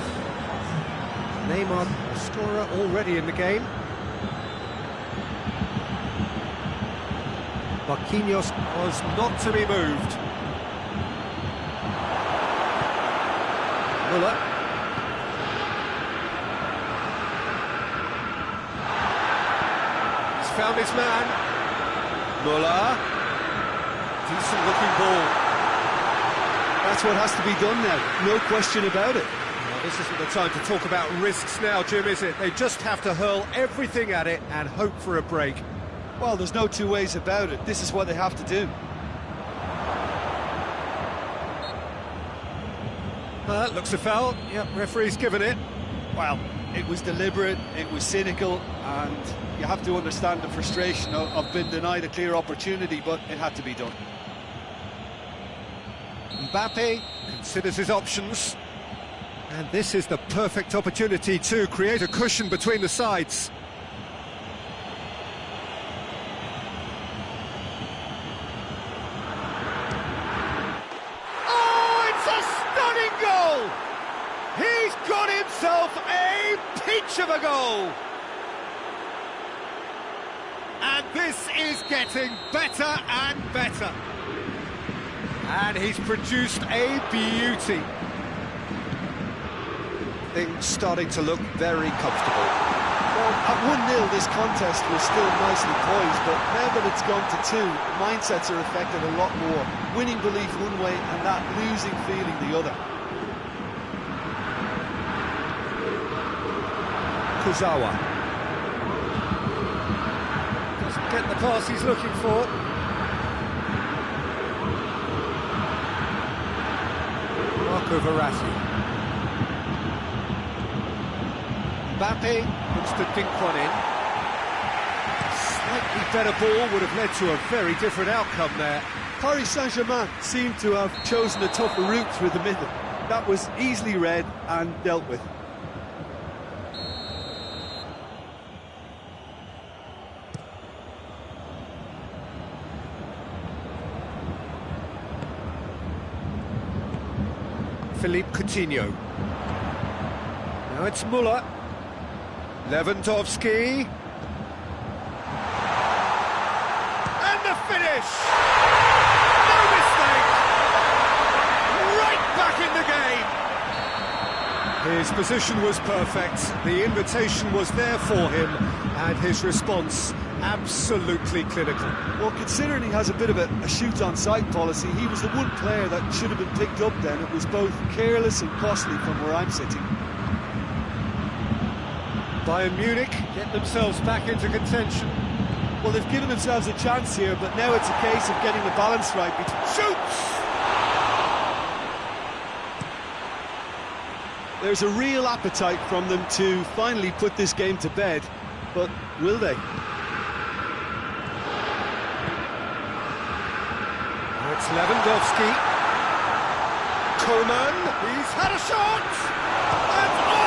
Neymar, the scorer already in the game. Marquinhos was not to be moved. Muller. Found his man. Muller. Decent looking ball. That's what has to be done now, no question about it. Well, this isn't the time to talk about risks now, Jim, is it? They just have to hurl everything at it and hope for a break. Well, there's no two ways about it. This is what they have to do. Looks a foul. Yep, referee's given it. Well, it was deliberate, it was cynical, and you have to understand the frustration of being denied a clear opportunity, but it had to be done. Mbappe considers his options, and this is the perfect opportunity to create a cushion between the sides. Oh, it's a stunning goal! He's got himself a peach of a goal! And this is getting better and better. And he's produced a beauty. Things starting to look very comfortable. Well, at 1-0 this contest was still nicely poised, but now that it's gone to 2, mindsets are affected a lot more. Winning belief one way and that losing feeling the other. Kurzawa. Doesn't get the pass he's looking for. Marco Verratti. Mbappe looks to dink one in. Slightly better ball would have led to a very different outcome there. Paris Saint-Germain seemed to have chosen a tougher route through the middle. That was easily read and dealt with. Philippe Coutinho. Now it's Müller. Lewandowski. And the finish! No mistake! Right back in the game! His position was perfect, the invitation was there for him, and his response absolutely clinical. Well, considering he has a bit of a shoot-on-sight policy, he was the one player that should have been picked up then. It was both careless and costly from where I'm sitting. Bayern Munich get themselves back into contention. Well, they've given themselves a chance here, but now it's a case of getting the balance right between... Shoots! There's a real appetite from them to finally put this game to bed, but will they? Now it's Lewandowski. Koeman, he's had a shot! And oh!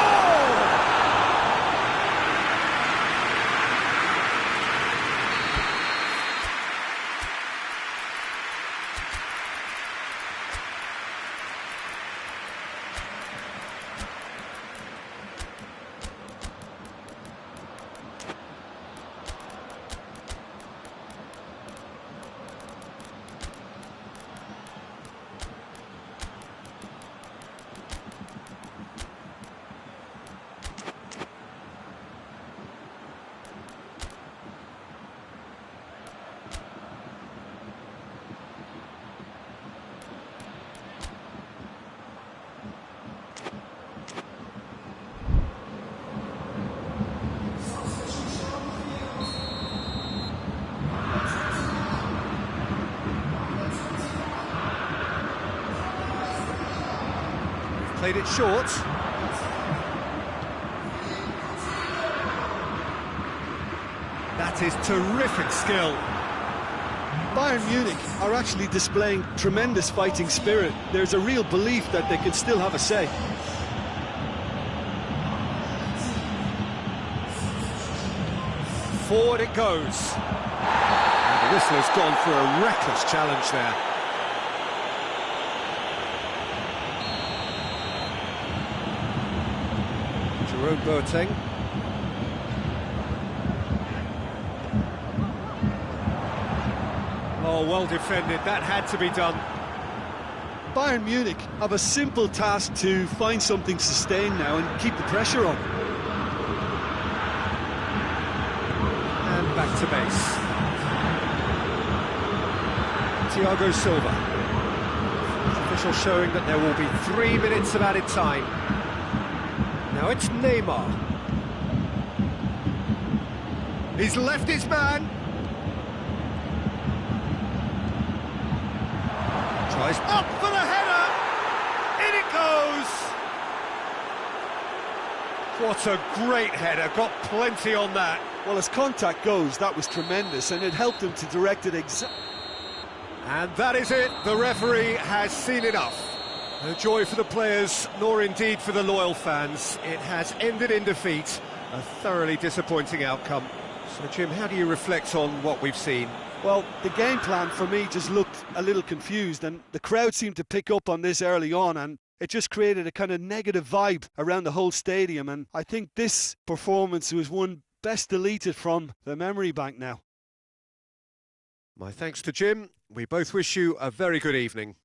Played it short. That is terrific skill. Bayern Munich are actually displaying tremendous fighting spirit. There's a real belief that they can still have a say. Forward it goes. And the whistle has gone for a reckless challenge there. Jerome Boateng. Oh, well defended. That had to be done. Bayern Munich have a simple task to find something sustained now and keep the pressure on. And back to base. Thiago Silva. Official showing that there will be 3 minutes of added time. Now it's Neymar. He's left his man. Tries up for the header. In it goes. What a great header. Got plenty on that. Well, as contact goes, that was tremendous, and it helped him to direct it exactly. And that is it. The referee has seen enough. No joy for the players, nor indeed for the loyal fans. It has ended in defeat. A thoroughly disappointing outcome. So, Jim, how do you reflect on what we've seen? Well, the game plan for me just looked a little confused, and the crowd seemed to pick up on this early on, and it just created a kind of negative vibe around the whole stadium, and I think this performance was one best deleted from the memory bank now. My thanks to Jim. We both wish you a very good evening.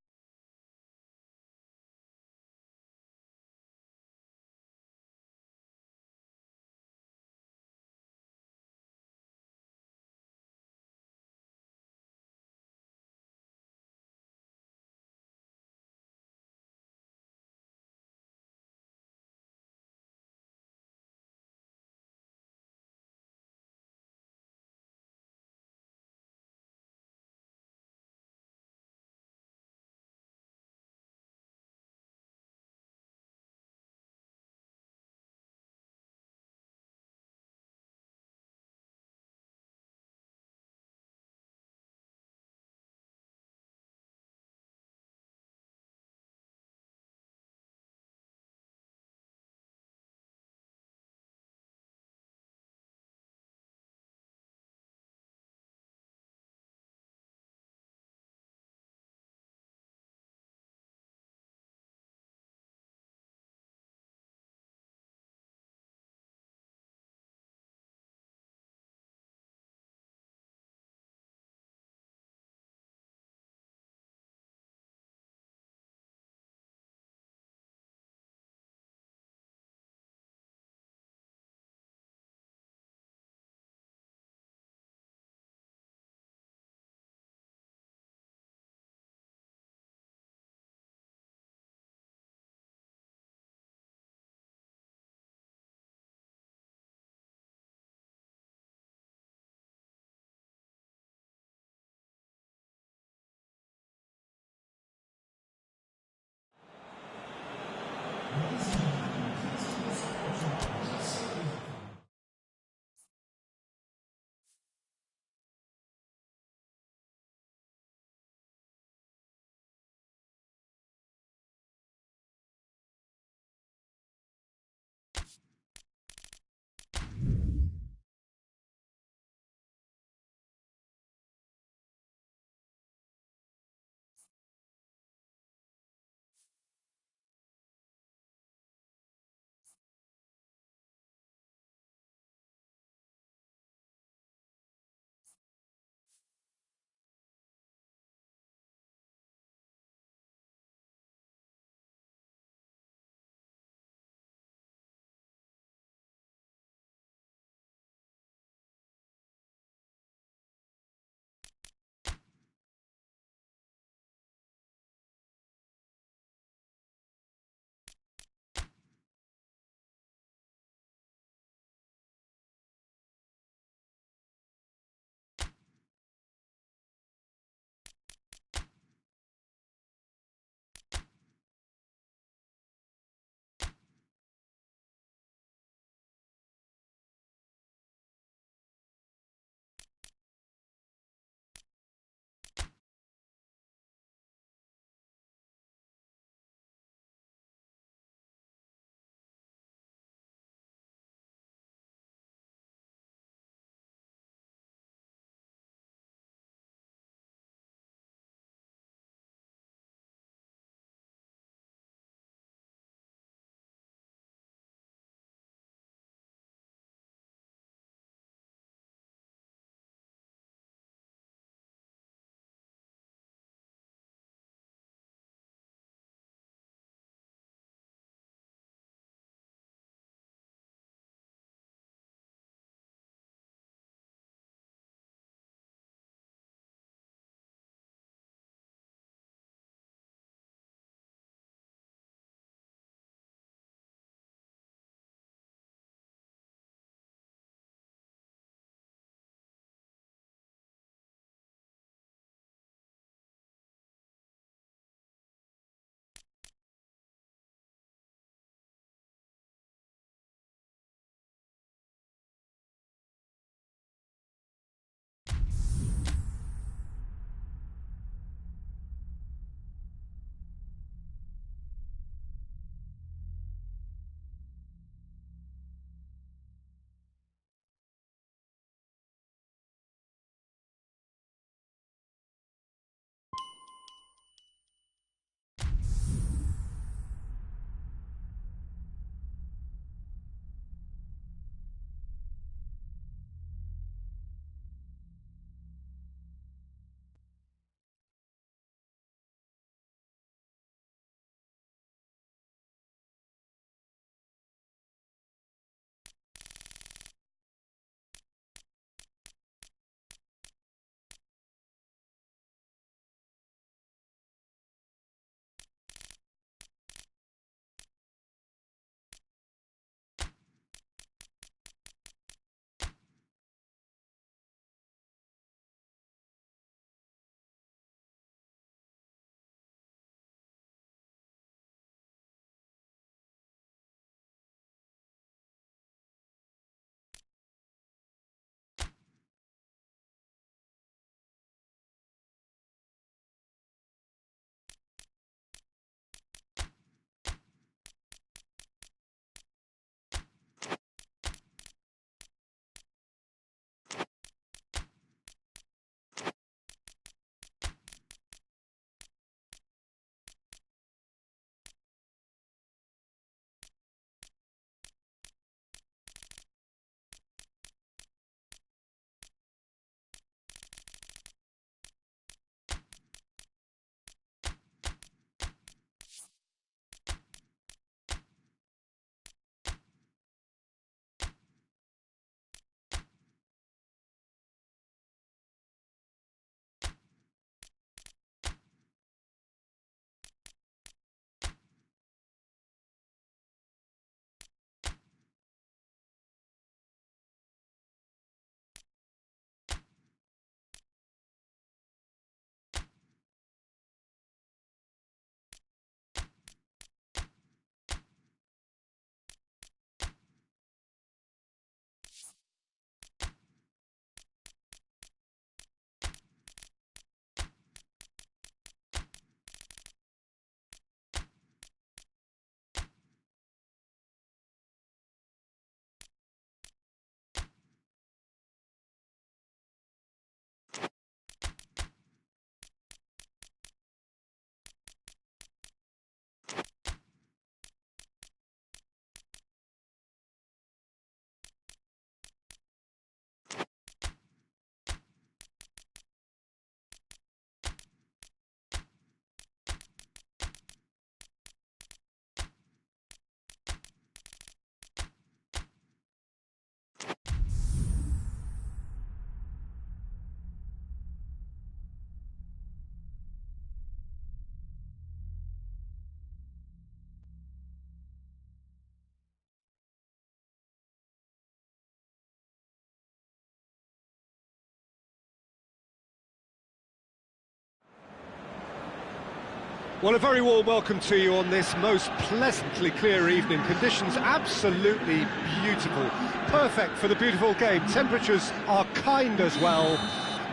Well, a very warm welcome to you on this most pleasantly clear evening. Conditions absolutely beautiful. Perfect for the beautiful game. Temperatures are kind as well.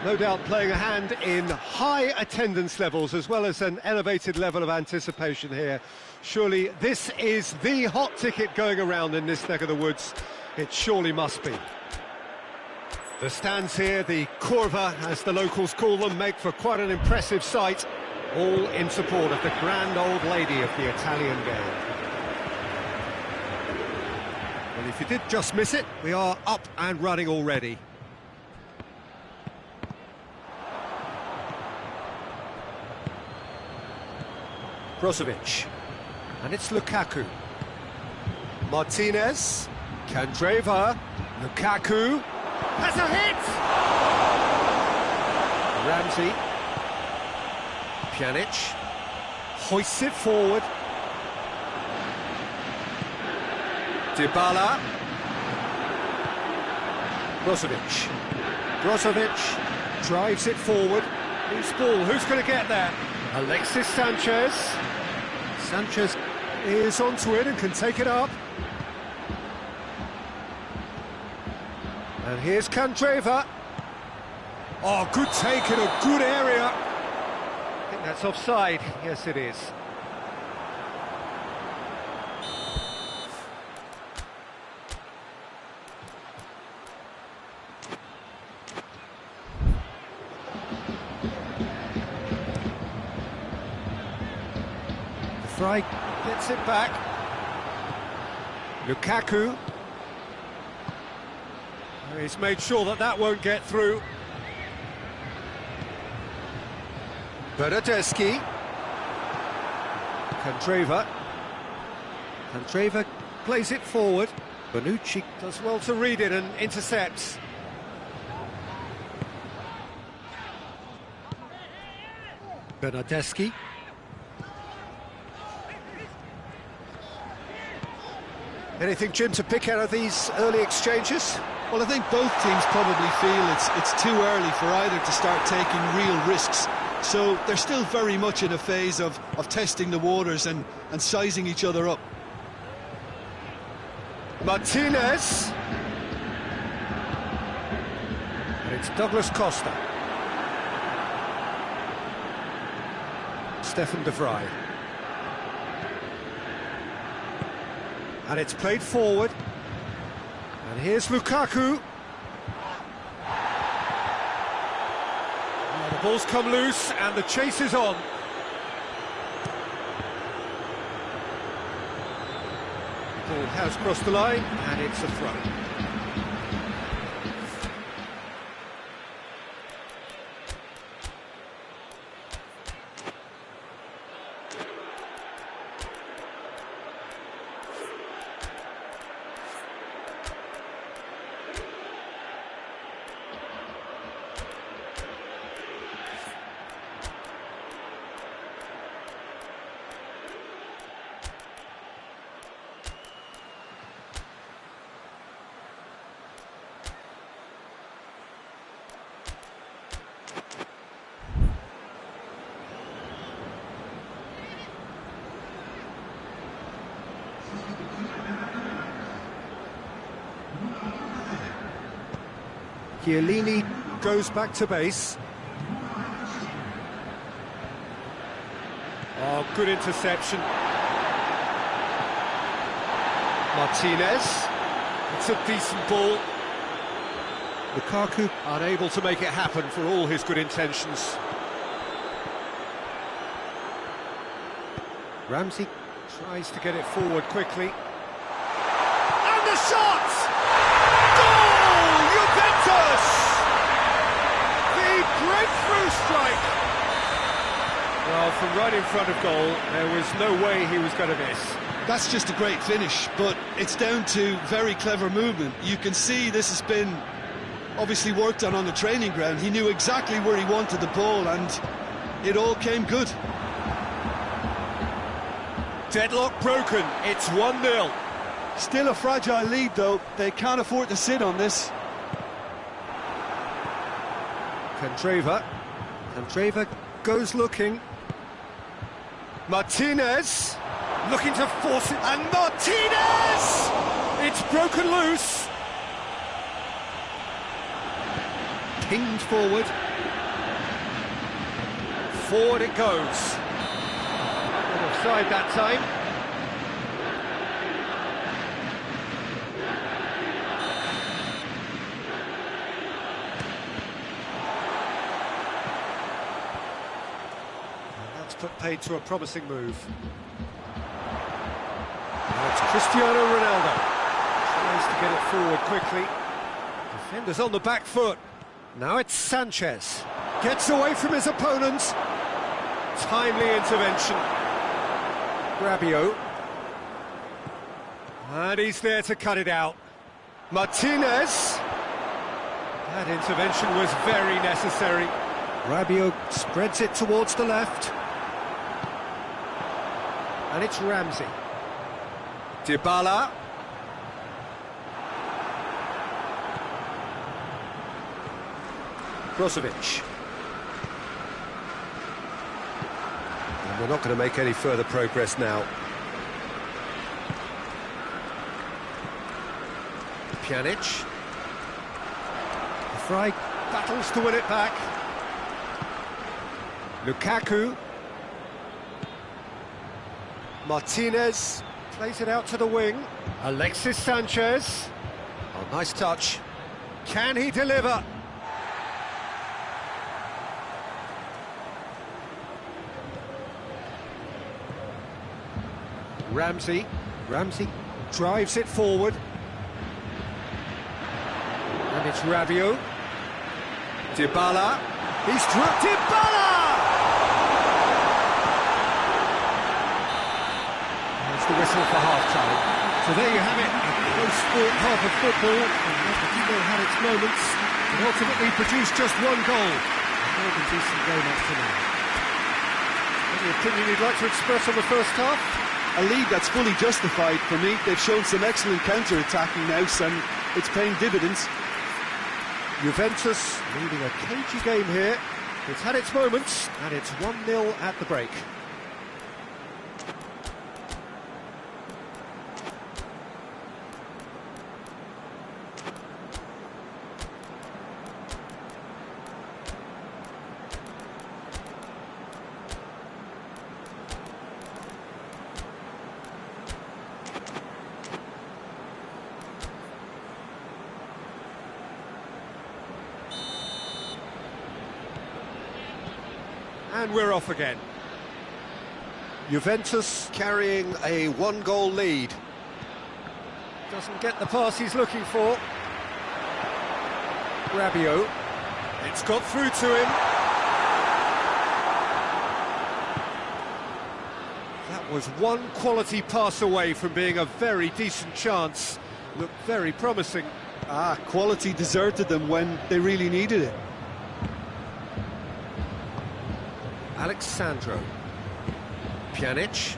No doubt playing a hand in high attendance levels as well as an elevated level of anticipation here. Surely this is the hot ticket going around in this neck of the woods. It surely must be. The stands here, the curva as the locals call them, make for quite an impressive sight. All in support of the grand old lady of the Italian game. Well, if you did just miss it, we are up and running already. Brozovic, and it's Lukaku. Martinez, Candreva, Lukaku, has a hit! Ramsey, Pjanic, hoists it forward. Dybala, Brozovic drives it forward. Loose ball, who's going to get there? Alexis Sanchez. Sanchez is onto it and can take it up. And here's Candreva. Oh, good take in a good area. I think that's offside. Yes, it is. Fry gets it back. Lukaku. He's made sure that that won't get through. Bernardeschi. Candreva. Candreva plays it forward. Bonucci does well to read it and intercepts. Bernardeschi. Anything, Jim, to pick out of these early exchanges? Well, I think both teams probably feel it's too early for either to start taking real risks. So they're still very much in a phase of testing the waters and sizing each other up. Martinez. And it's Douglas Costa. Stefan de Vrij. And it's played forward. And here's Lukaku. The ball's come loose and the chase is on. The ball has crossed the line and it's a throw. Chiellini goes back to base. Oh, good interception. Martinez. It's a decent ball. Lukaku unable to make it happen for all his good intentions. Ramsey tries to get it forward quickly. And the shot! Goal! Juventus! The breakthrough strike! Well, from right in front of goal, there was no way he was going to miss. That's just a great finish, but it's down to very clever movement. You can see this has been obviously worked on the training ground. He knew exactly where he wanted the ball and it all came good. Deadlock broken, it's 1-0. Still a fragile lead though, they can't afford to sit on this. Candreva goes looking. Martinez, looking to force it, and Martinez! It's broken loose. Pinged forward. Forward it goes. Not offside that time. Put paid to a promising move. Now it's Cristiano Ronaldo. Tries to get it forward quickly. Defenders on the back foot. Now it's Sanchez. Gets away from his opponents. Timely intervention. Rabiot. And he's there to cut it out. Martinez. That intervention was very necessary. Rabiot spreads it towards the left. And it's Ramsey. Dybala. Brozovic. And we're not going to make any further progress now. Pjanic. Fry battles to win it back. Lukaku. Martinez plays it out to the wing. Alexis Sanchez. Oh, nice touch. Can he deliver? Ramsey. Ramsey drives it forward. And it's Rabiot. Dybala. He's dropped Dybala! The whistle for half-time. So there you have it, a close-fought half of football, and the still had its moments, and ultimately produced just one goal. A more than decent game after now. Any opinion you'd like to express on the first half? A lead that's fully justified for me. They've shown some excellent counter-attacking now, and it's paying dividends. Juventus leading a cagey game here. It's had its moments, and it's 1-0 at the break. And we're off again. Juventus carrying a one-goal lead. Doesn't get the pass he's looking for. Rabiot. It's got through to him. That was one quality pass away from being a very decent chance. Looked very promising. Quality deserted them when they really needed it. Alexandro. Pjanic.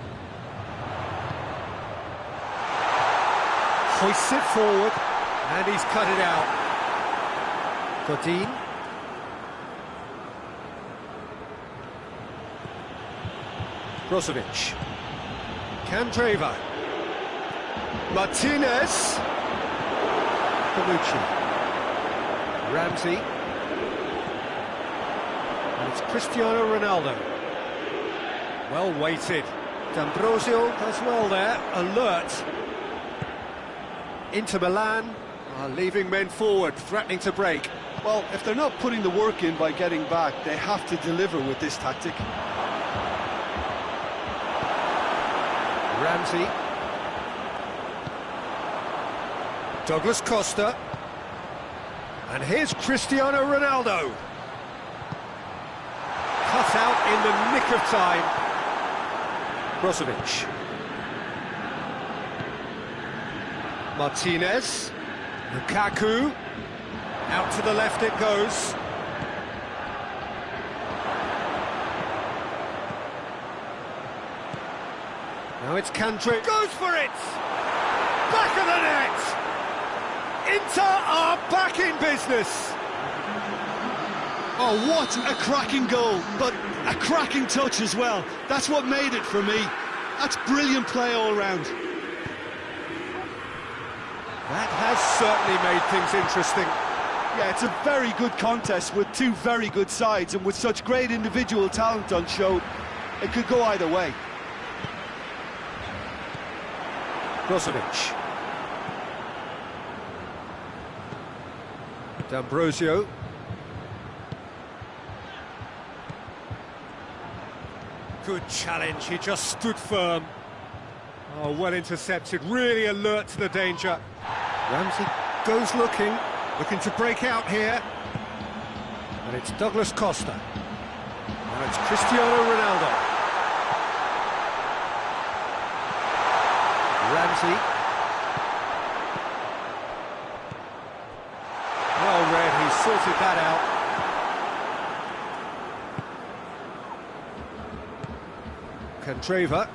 Hoists it forward, and he's cut it out. Godin. Brozovic. Candreva. Martinez. Bonucci. Ramsey. And it's Cristiano Ronaldo. Well weighted. D'Ambrosio does well there, alert. Inter Milan are leaving men forward, threatening to break. Well, if they're not putting the work in by getting back, they have to deliver with this tactic. Ramsey. Douglas Costa. And here's Cristiano Ronaldo. Cut out in the nick of time. Brozovic. Martinez. Lukaku. Out to the left it goes. Now it's Candreva. Goes for it! Back of the net! Inter are back in business. Oh, what a cracking goal, but a cracking touch as well. That's what made it for me. That's brilliant play all round. That has certainly made things interesting. Yeah, it's a very good contest with two very good sides, and with such great individual talent on show, it could go either way. Brozovic. D'Ambrosio. Good challenge, he just stood firm. Oh, well intercepted, really alert to the danger. Ramsey goes looking to break out here. And it's Douglas Costa. Now it's Cristiano Ronaldo. Ramsey. Well read, he sorted that out. Candreva,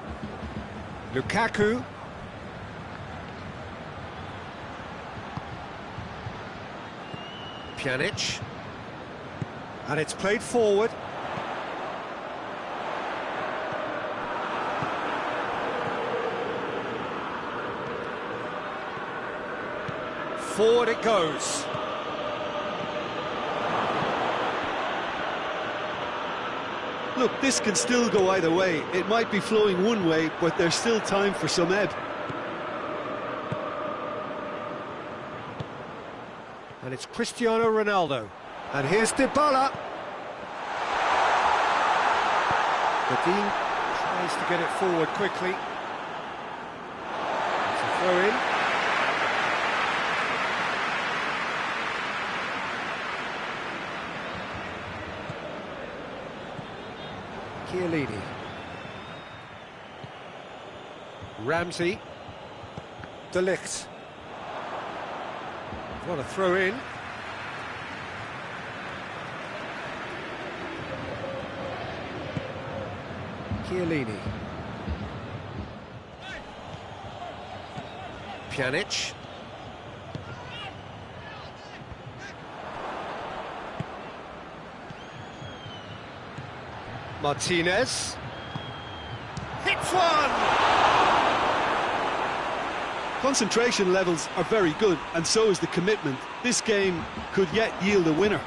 Lukaku, Pjanic, and it's played forward. Forward it goes. Look, this can still go either way. It might be flowing one way, but there's still time for some ebb. And it's Cristiano Ronaldo. And here's Dybala. Badin tries to get it forward quickly. It's a throw in. Chiellini. Ramsey. De Ligt. What a throw in. Chiellini. Pjanic. Martinez. Hits one! Concentration levels are very good, and so is the commitment. This game could yet yield a winner.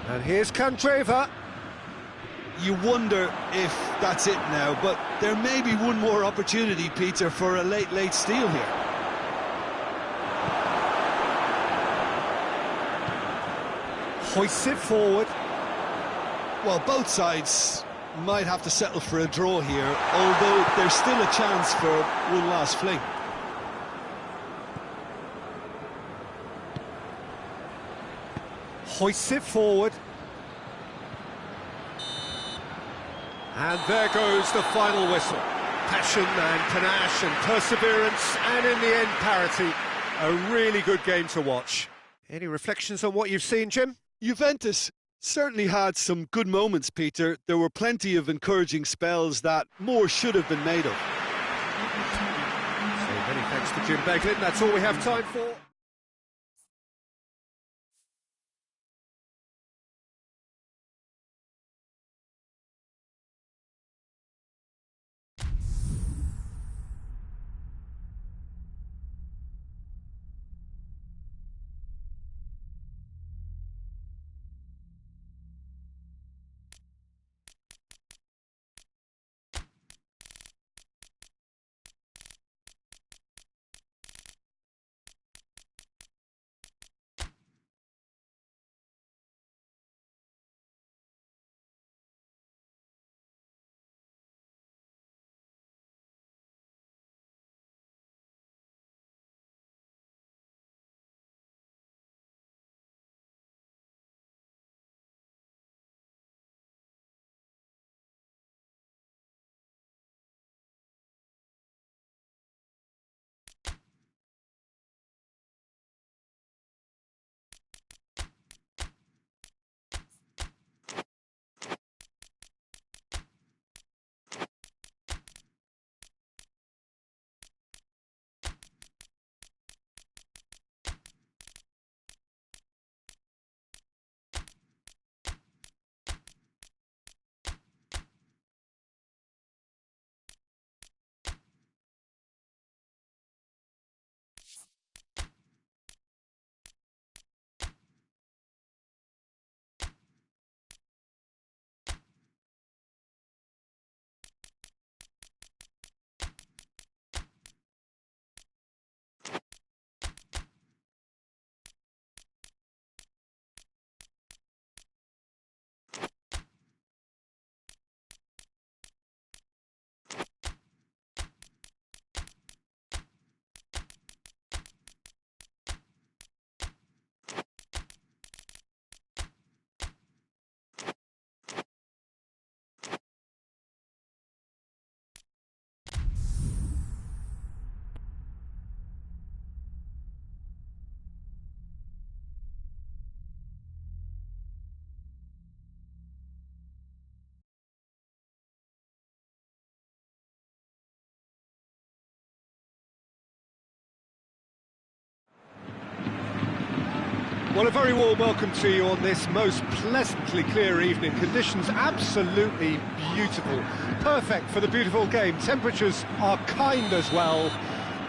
And here's Candreva. You wonder if that's it now, but there may be one more opportunity, Peter, for a late steal here. Hoists it forward. Well, both sides might have to settle for a draw here, although there's still a chance for one last fling. Hoists it forward. And there goes the final whistle. Passion and panache and perseverance, and in the end, parity. A really good game to watch. Any reflections on what you've seen, Jim? Juventus certainly had some good moments, Peter. There were plenty of encouraging spells that more should have been made of. So many thanks to Jim Beglin. That's all we have time for. Well, a very warm welcome to you on this most pleasantly clear evening. Conditions absolutely beautiful. Perfect for the beautiful game. Temperatures are kind as well.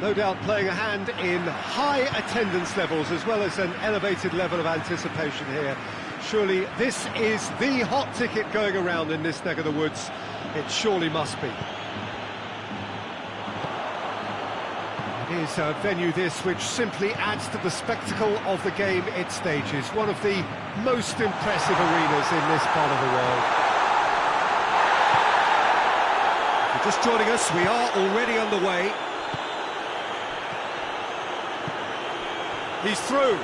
No doubt playing a hand in high attendance levels as well as an elevated level of anticipation here. Surely this is the hot ticket going around in this neck of the woods. It surely must be. It is a venue this which simply adds to the spectacle of the game it stages. One of the most impressive arenas in this part of the world. If you're just joining us, we are already underway. He's through.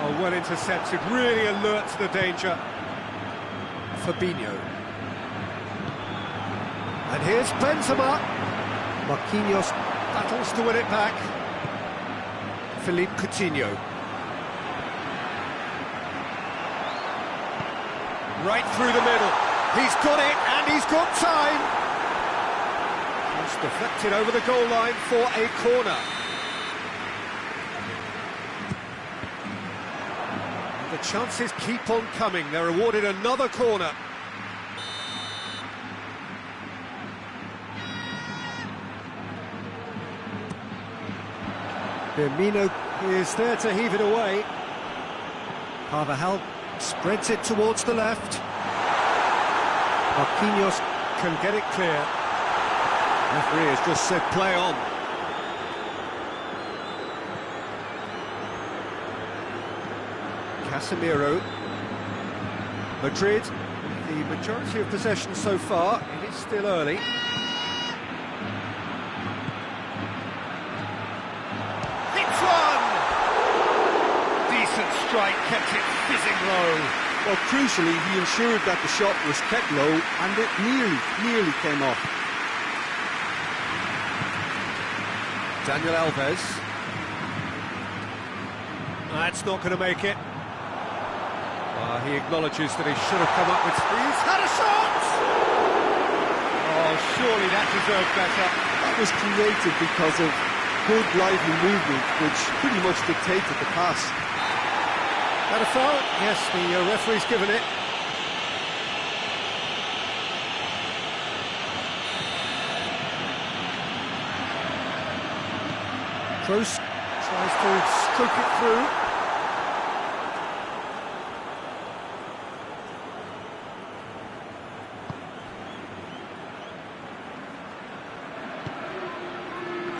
Oh, well intercepted, really alert to the danger. Fabinho. And here's Benzema. Marquinhos battles to win it back. Philippe Coutinho. Right through the middle. He's got it, and he's got time. It's deflected over the goal line for a corner. The chances keep on coming. They're awarded another corner. Firmino is there to heave it away. Carvajal spreads it towards the left. Marquinhos can get it clear. Referee has just said play on. Casemiro. Madrid, the majority of possession so far. It is still early. Hits one! Decent strike, kept it fizzing low. Well, crucially, he ensured that the shot was kept low and it nearly came off. Daniel Alves. That's not going to make it. He acknowledges that he should have come up with... He's had a shot! Oh, surely that deserved better. That was created because of good, lively movement, which pretty much dictated the pass. That a foul? Yes, the referee's given it. Kroos tries to stroke it through.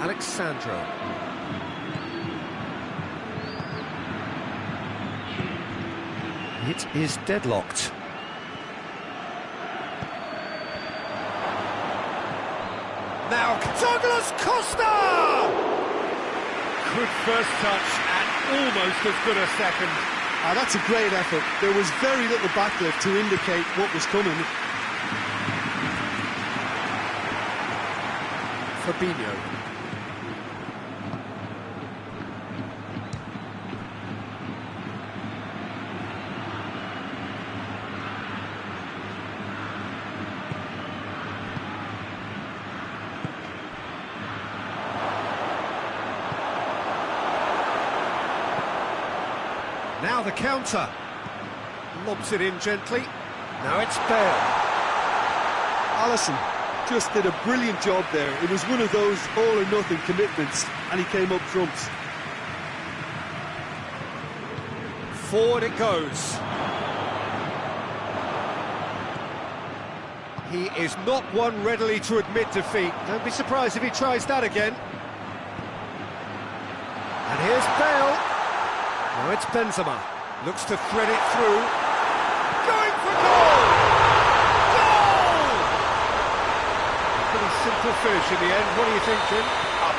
Alexandro. It is deadlocked. Now Douglas Costa! Good first touch and almost as good a second. That's a great effort. There was very little backlift to indicate what was coming. Fabinho. Now the counter. Lobs it in gently. Now it's Bale. Alisson just did a brilliant job there. It was one of those all-or-nothing commitments, and he came up trumps. Forward it goes. He is not one readily to admit defeat. Don't be surprised if he tries that again. And here's Bale. Now it's Benzema. Looks to thread it through. Going for goal! Goal! Pretty simple finish in the end. What do you think, Jim?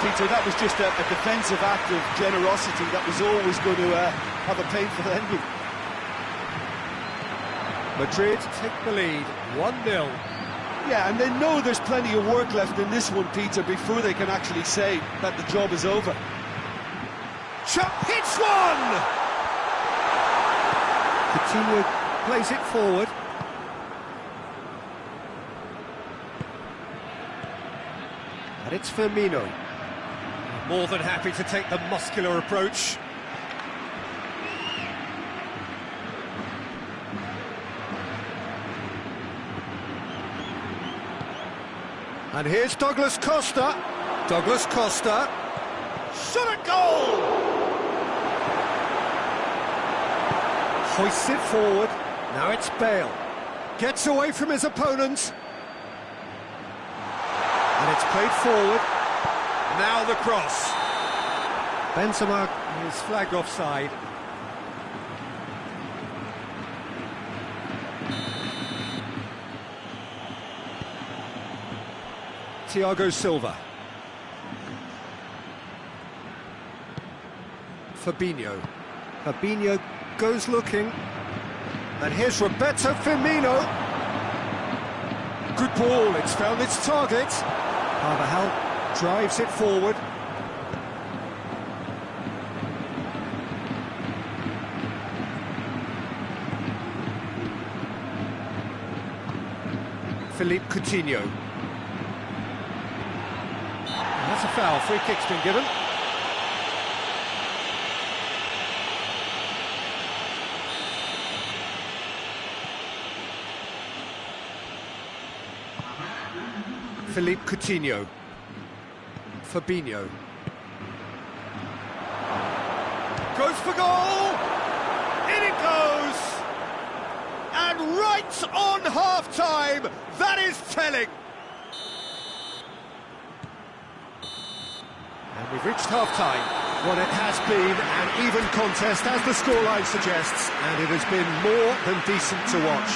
Peter, that was just a defensive act of generosity that was always going to have a painful ending. Madrid take the lead, 1-0. Yeah, and they know there's plenty of work left in this one, Peter, before they can actually say that the job is over. Chuck hits one! Coutinho plays it forward. And it's Firmino. More than happy to take the muscular approach. And here's Douglas Costa. Douglas Costa. Shot at goal! Hoists it forward. Now it's Bale. Gets away from his opponent. And it's played forward. Now the cross. Benzema is flagged offside. Thiago Silva. Fabinho. Fabinho goes looking. And here's Roberto Firmino. Good ball, it's found its target. Carvajal drives it forward. Philippe Coutinho. And that's a foul, free kick's been given. Philippe Coutinho. Fabinho. Goes for goal! In it goes! And right on half-time, that is telling! And we've reached half-time. Well, it has been an even contest, as the scoreline suggests, and it has been more than decent to watch.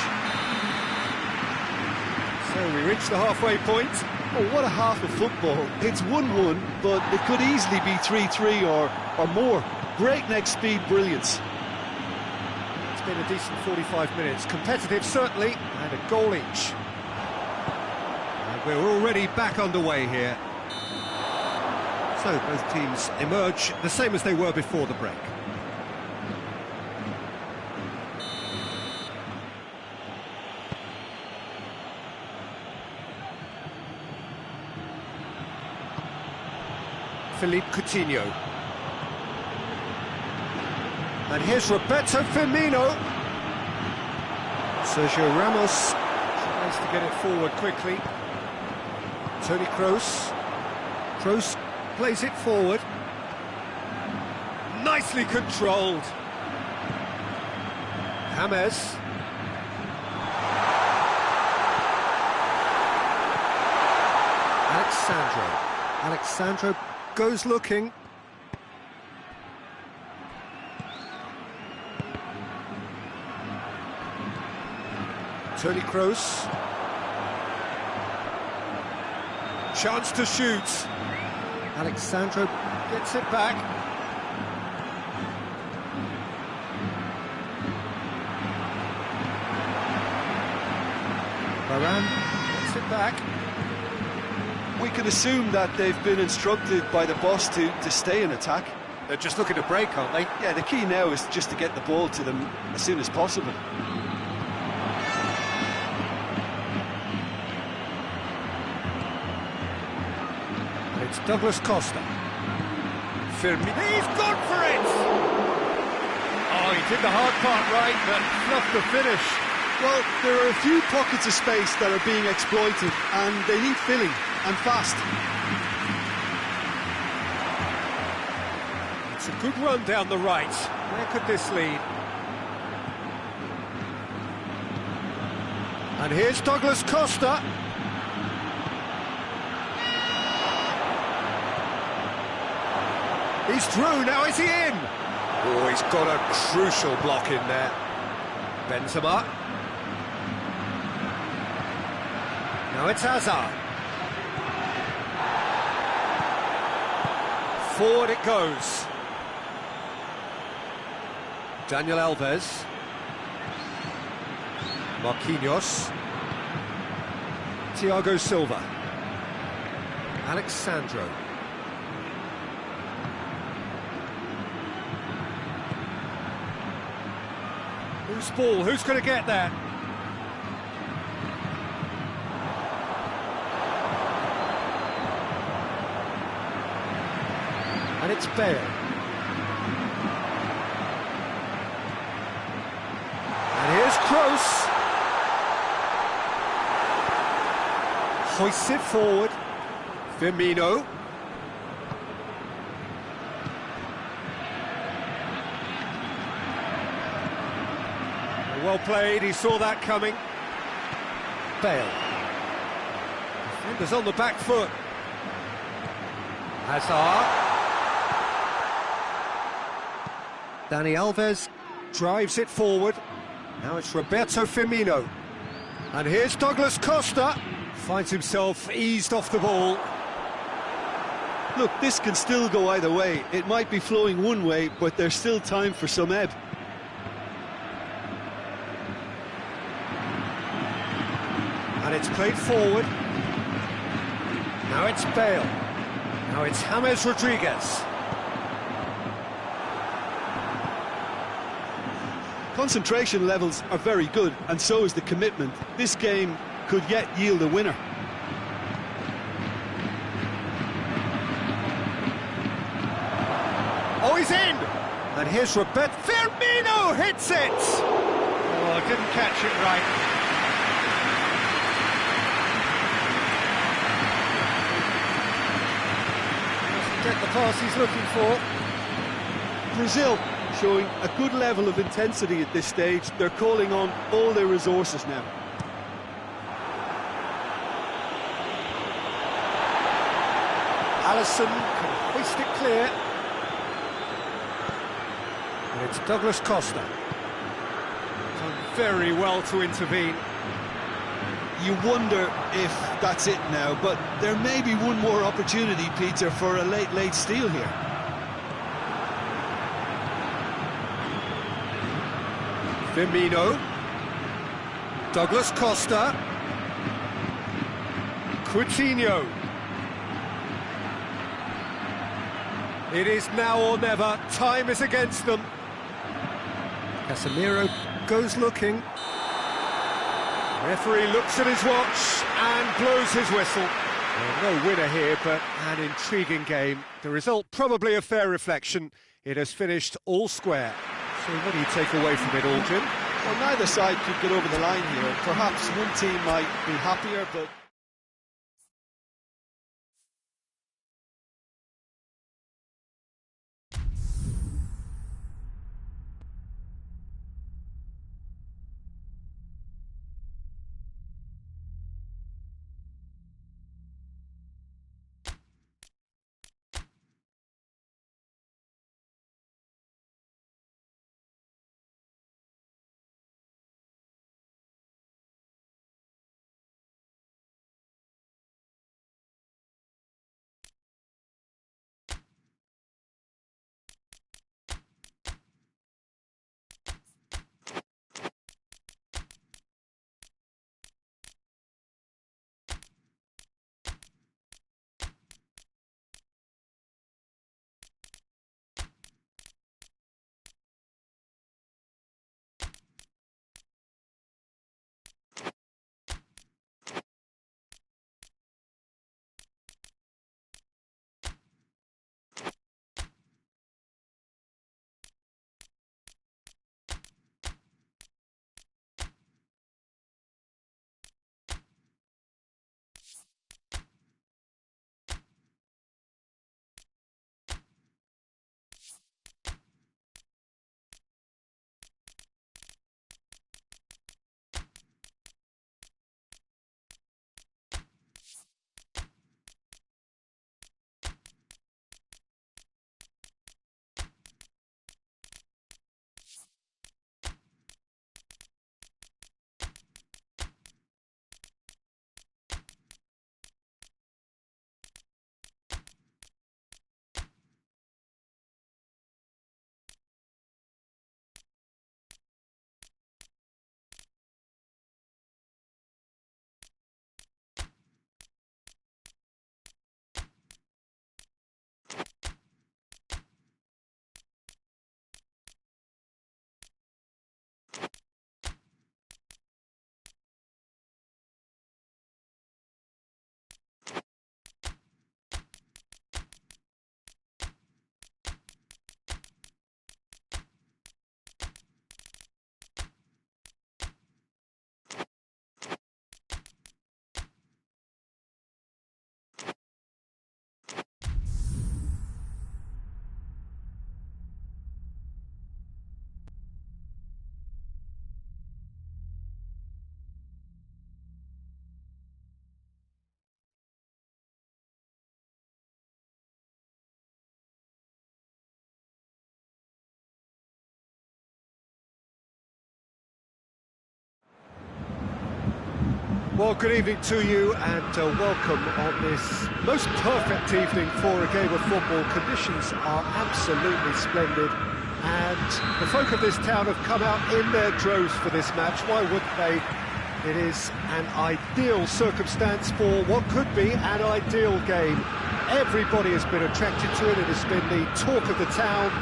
So we reach the halfway point. Oh, what a half of football. It's 1-1, but it could easily be 3-3 or more. Breakneck speed brilliance. It's been a decent 45 minutes. Competitive, certainly, and a goal each. And we're already back underway here. So both teams emerge the same as they were before the break. Philippe Coutinho. And here's Roberto Firmino. Sergio Ramos tries to get it forward quickly. Toni Kroos. Kroos plays it forward. Nicely controlled. James. Alexandro goes looking. Toni Kroos. Chance to shoot. Alexandro gets it back. Varane gets it back. We can assume that they've been instructed by the boss to stay in attack. They're just looking to break, aren't they? Yeah, the key now is just to get the ball to them as soon as possible. And it's Douglas Costa. Firmino. He's gone for it! Oh, he did the hard part right, but fluffed the finish. Well, there are a few pockets of space that are being exploited, and they need filling, and fast. It's a good run down the right. Where could this lead? And here's Douglas Costa. He's through, now is he in? Oh, he's got a crucial block in there. Benzema. Now it's Hazard. Forward it goes. Daniel Alves. Marquinhos. Thiago Silva. Alexandro. Who's ball? Who's going to get there? And it's Bale. And here's Kroos. Hoists it forward. Firmino. Well played, he saw that coming. Bale. Defenders on the back foot. Hazard. Dani Alves drives it forward. Now it's Roberto Firmino. And here's Douglas Costa. Finds himself eased off the ball. Look, this can still go either way. It might be flowing one way, but there's still time for some ebb. And it's played forward. Now it's Bale. Now it's James Rodriguez. Concentration levels are very good, and so is the commitment. This game could yet yield a winner. Oh, he's in! And here's Roberto Firmino hits it! Oh, didn't catch it right. Get the pass he's looking for. Brazil showing a good level of intensity at this stage. They're calling on all their resources now. Alisson can hoist it clear. And it's Douglas Costa. Done very well to intervene. You wonder if that's it now, but there may be one more opportunity, Peter, for a late steal here. Firmino. Douglas Costa. Coutinho. It is now or never. Time is against them. Casemiro goes looking. Referee looks at his watch and blows his whistle. Well, no winner here, but an intriguing game. The result probably a fair reflection. It has finished all square. So what do you take away from it all, Jim? Well, neither side could get over the line here. Perhaps one team might be happier, but Well, good evening to you and welcome on this most perfect evening for a game of football. Conditions are absolutely splendid and the folk of this town have come out in their droves for this match. Why wouldn't they? It is an ideal circumstance for what could be an ideal game. Everybody has been attracted to it. It has been the talk of the town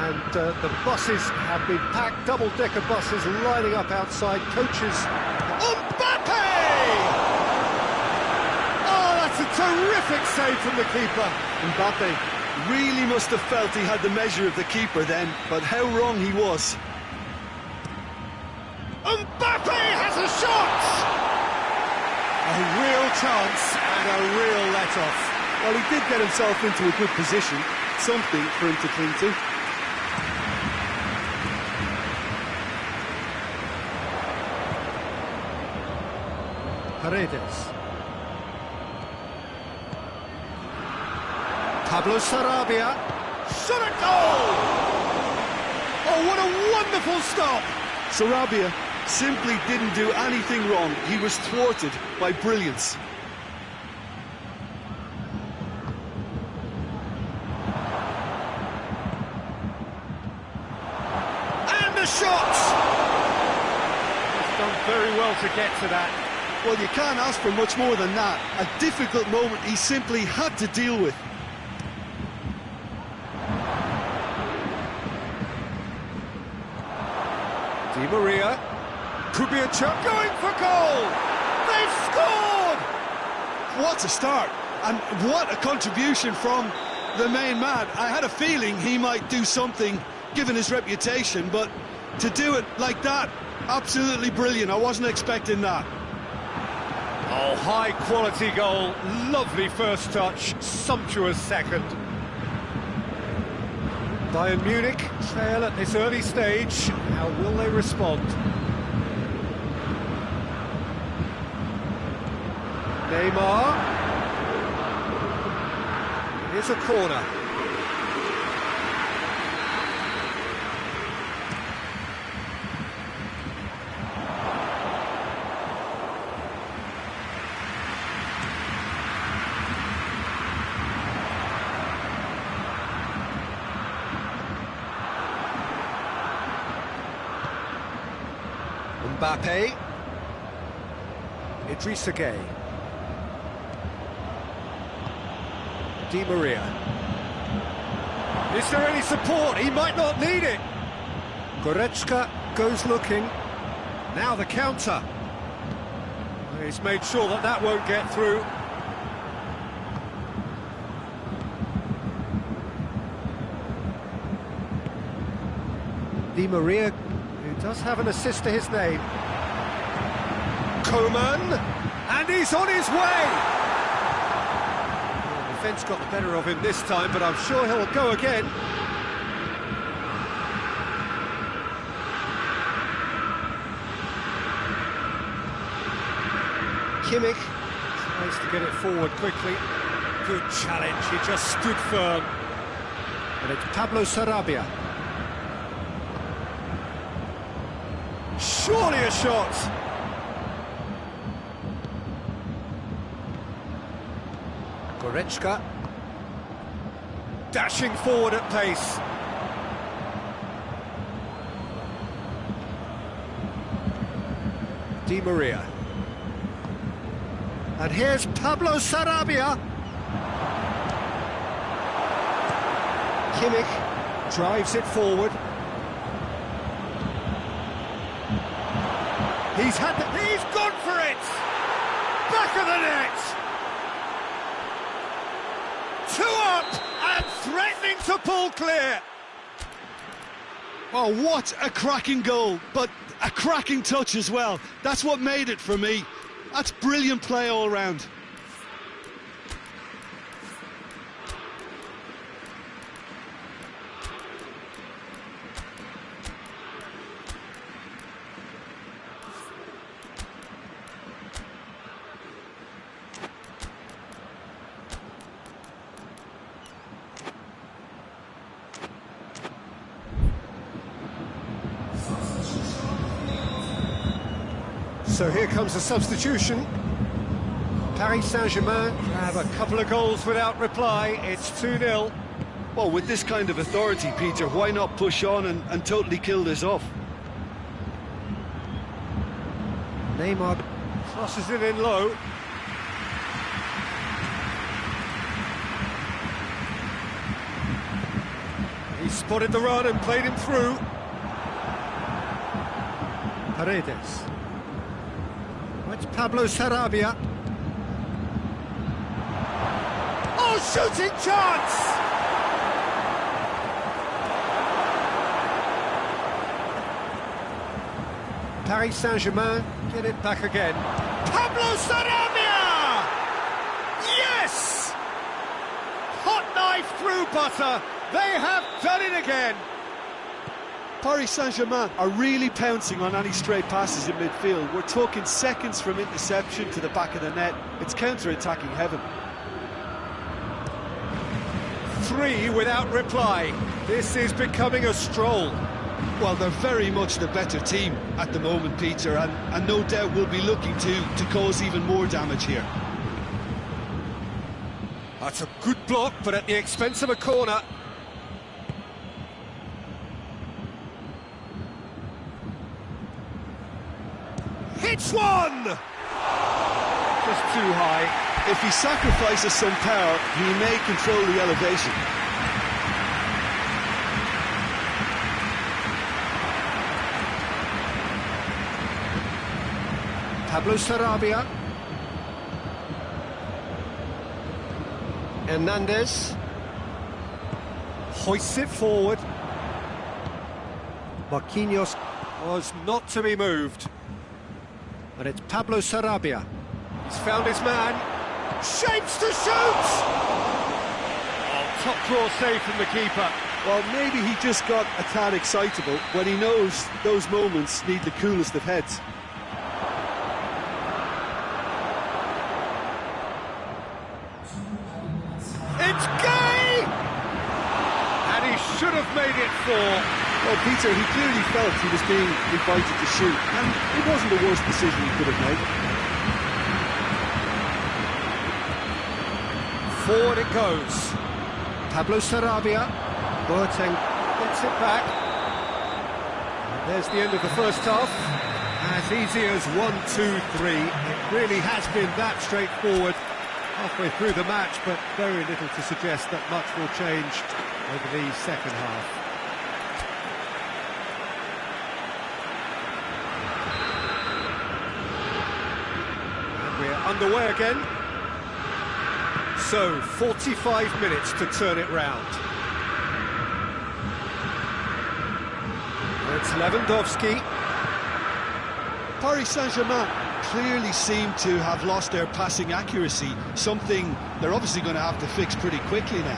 and the buses have been packed, double-decker buses lining up outside, coaches. Mbappe! Oh, that's a terrific save from the keeper. Mbappe really must have felt he had the measure of the keeper then, but how wrong he was. Mbappe has a shot! A real chance and a real let-off. Well, he did get himself into a good position, something for him to cling to. Paredes. Pablo Sarabia. Shot a goal! Oh, what a wonderful stop! Sarabia simply didn't do anything wrong. He was thwarted by brilliance. And the shot! He's done very well to get to that. Well, you can't ask for much more than that. A difficult moment he simply had to deal with. Di Maria. Could be a chance. Going for goal! They've scored! What a start, and what a contribution from the main man. I had a feeling he might do something, given his reputation, but to do it like that, absolutely brilliant. I wasn't expecting that. Oh, high-quality goal, lovely first touch, sumptuous second. Bayern Munich trail at this early stage. How will they respond? Neymar. Here's a corner. Mbappe. Idrissa Gueye. Di Maria. Is there any support? He might not need it. Goretzka goes looking. Now the counter. He's made sure that that won't get through. Di Maria, who does have an assist to his name. Coman, and he's on his way! Well, the defence got the better of him this time, but I'm sure he'll go again. Kimmich tries to get it forward quickly. Good challenge, he just stood firm. And it's Pablo Sarabia. Surely a shot! Goretzka. Dashing forward at pace. Di Maria. And here's Pablo Sarabia. Kimmich drives it forward. He's gone for it! Back of the net! 2 up and threatening to pull clear! Oh, what a cracking goal, but a cracking touch as well. That's what made it for me. That's brilliant play all round. So here comes a substitution. Paris Saint-Germain have a couple of goals without reply. It's 2-0. Well, with this kind of authority, Peter, why not push on and totally kill this off? Neymar crosses it in low. He spotted the run and played him through. Paredes. It's Pablo Sarabia. Oh, shooting chance! Paris Saint-Germain get it back again. Pablo Sarabia! Yes! Hot knife through butter. They have done it again. Paris Saint-Germain are really pouncing on any stray passes in midfield. We're talking seconds from interception to the back of the net. It's counter-attacking heaven. 3 without reply. This is becoming a stroll. Well, they're very much the better team at the moment, Peter, and no doubt will be looking to cause even more damage here. That's a good block, but at the expense of a corner. Hits one! Just too high. If he sacrifices some power, he may control the elevation. Pablo Sarabia. Hernandez. Hoists it forward. Marquinhos was not to be moved. And it's Pablo Sarabia. He's found his man. Shapes to shoot! Oh, top draw save from the keeper. Well, maybe he just got a tad excitable when he knows those moments need the coolest of heads. It's Gay! And he should have made it 4. Well, Peter, he clearly felt he was being invited to shoot, and it wasn't the worst decision he could have made. Forward it goes. Pablo Sarabia. Boateng gets it back. And there's the end of the first half. As easy as 1-2-3. It really has been that straightforward halfway through the match, but very little to suggest that much will change over the second half. And we're underway again. So, 45 minutes to turn it round. It's Lewandowski. Paris Saint-Germain Clearly seem to have lost their passing accuracy, something they're obviously going to have to fix pretty quickly now.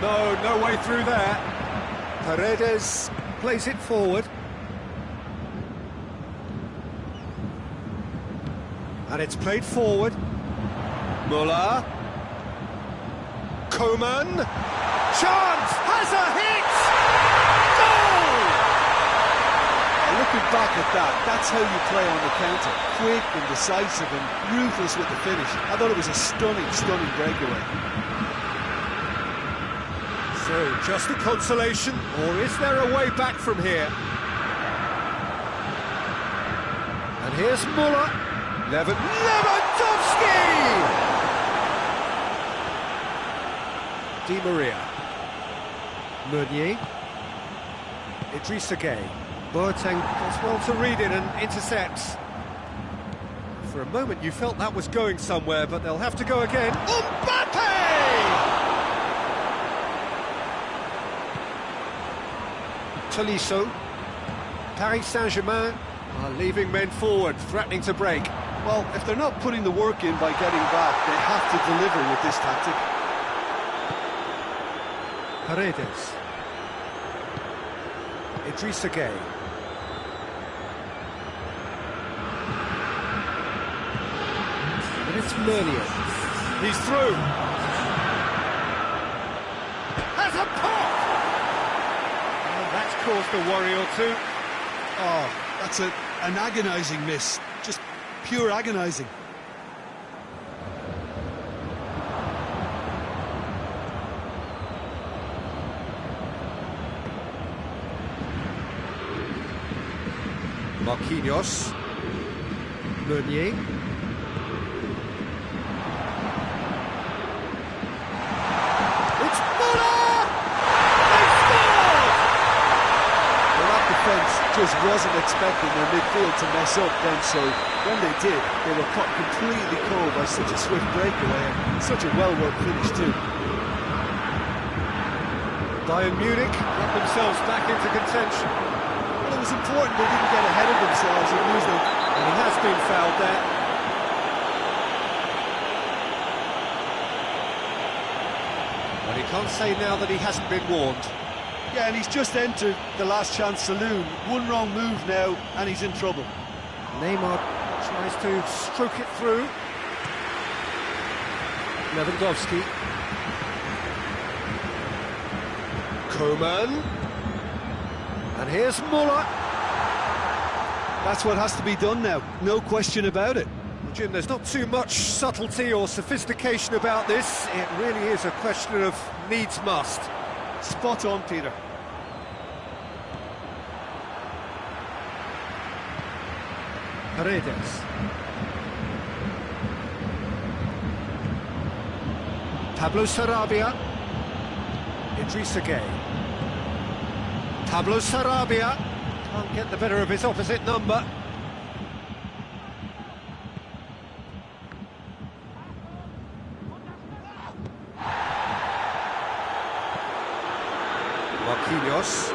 No way through there. Paredes plays it forward. And it's played forward. Muller. Coman. Chance! Has a hit! Goal! Looking back at that, that's how you play on the counter. Quick and decisive and ruthless with the finish. I thought it was a stunning breakaway. So, just a consolation, or is there a way back from here? And here's Muller. Lewandowski! Di Maria. Meunier. Idrissa Gueye. Boateng does well to read it and intercepts. For a moment you felt that was going somewhere, but they'll have to go again. Mbappe! Tolisso. Paris Saint-Germain are leaving men forward, threatening to break. Well, if they're not putting the work in by getting back, they have to deliver with this tactic. Paredes. Idrissa Gueye. And it's Meunier. He's through. Has a pop! And that's caused a worry or two. Oh, that's an agonising miss. Just pure agonising. Marquinhos. Meunier. It's Muller! They scored! Well, that defence just wasn't expecting their midfield to mess up then, so when they did, they were caught completely cold by such a swift breakaway and such a well-worked finish too. Bayern Munich got themselves back into contention. Well, it was important they didn't get ahead of themselves and lose them. And he has been fouled there. But he can't say now that he hasn't been warned. Yeah, and he's just entered the last chance saloon. One wrong move now, and he's in trouble. Neymar tries to stroke it through. Lewandowski. Coman. And here's Muller. That's what has to be done now, no question about it. Jim, there's not too much subtlety or sophistication about this. It really is a question of needs must. Spot on, Peter. Paredes. Pablo Sarabia. Idrissa Gueye. Pablo Sarabia. Can't get the better of his opposite number. Marquinhos.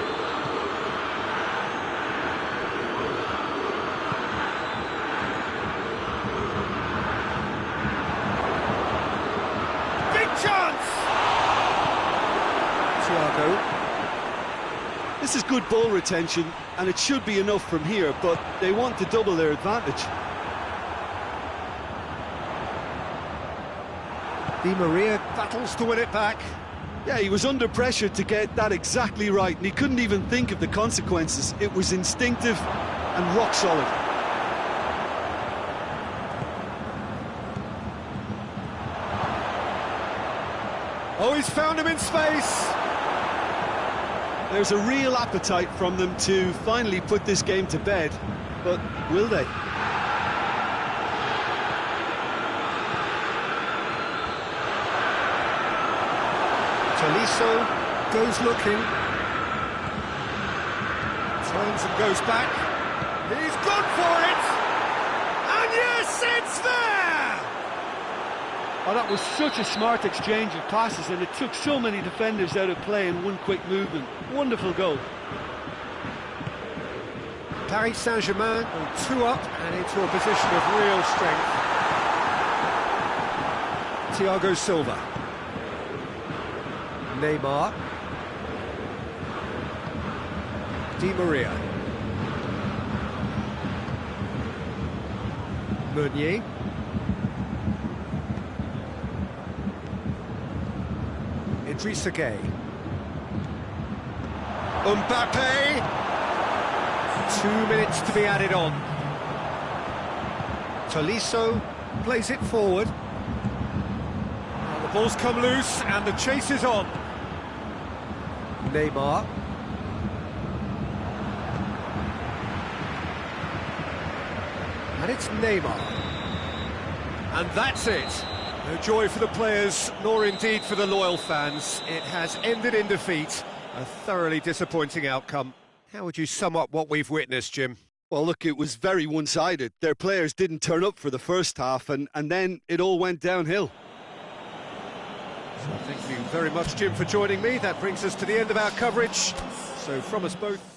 Big chance! Thiago. This is good ball retention, and it should be enough from here, but they want to double their advantage. Di Maria battles to win it back. Yeah, he was under pressure to get that exactly right, and he couldn't even think of the consequences. It was instinctive and rock solid. Oh, he's found him in space. There's a real appetite from them to finally put this game to bed, but will they? Tolisso goes looking. Turns and goes back. He's gone for it! And yes, it's there! Oh, that was such a smart exchange of passes, and it took so many defenders out of play in one quick movement. Wonderful goal. Paris Saint-Germain go 2 up and into a position of real strength. Thiago Silva. Neymar. Di Maria. Meunier. Idrissa Gueye. Mbappe. 2 minutes to be added on. Tolisso plays it forward. Now the ball's come loose and the chase is on. Neymar. And it's Neymar. And that's it. No joy for the players, nor indeed for the loyal fans. It has ended in defeat. A thoroughly disappointing outcome. How would you sum up what we've witnessed, Jim? Well, look, it was very one-sided. Their players didn't turn up for the first half, and then it all went downhill. So thank you very much, Jim, for joining me. That brings us to the end of our coverage. So from us both...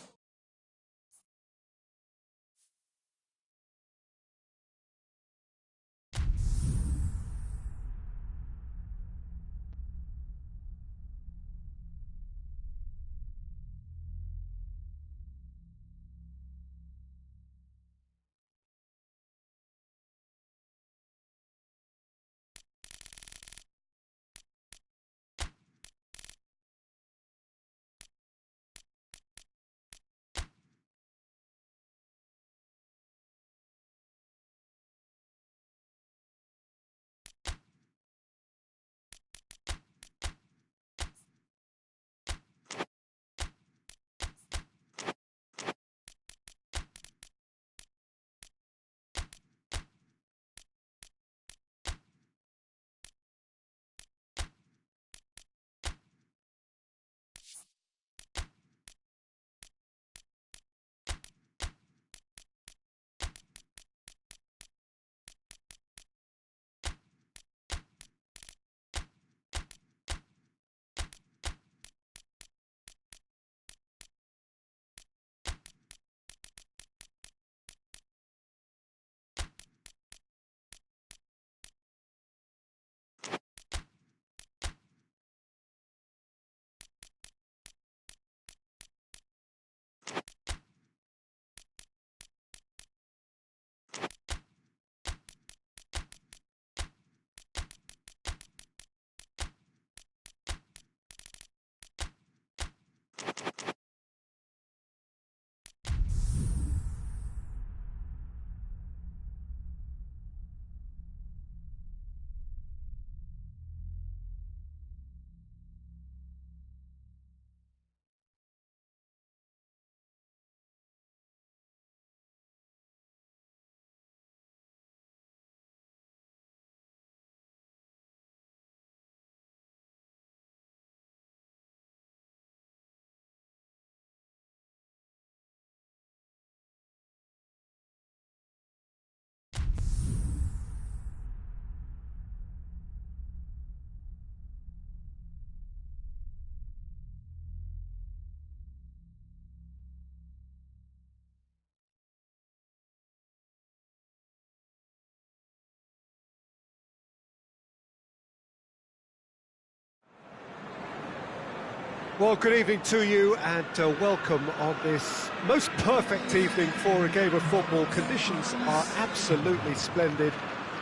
Well, good evening to you and welcome on this most perfect evening for a game of football. Conditions are absolutely splendid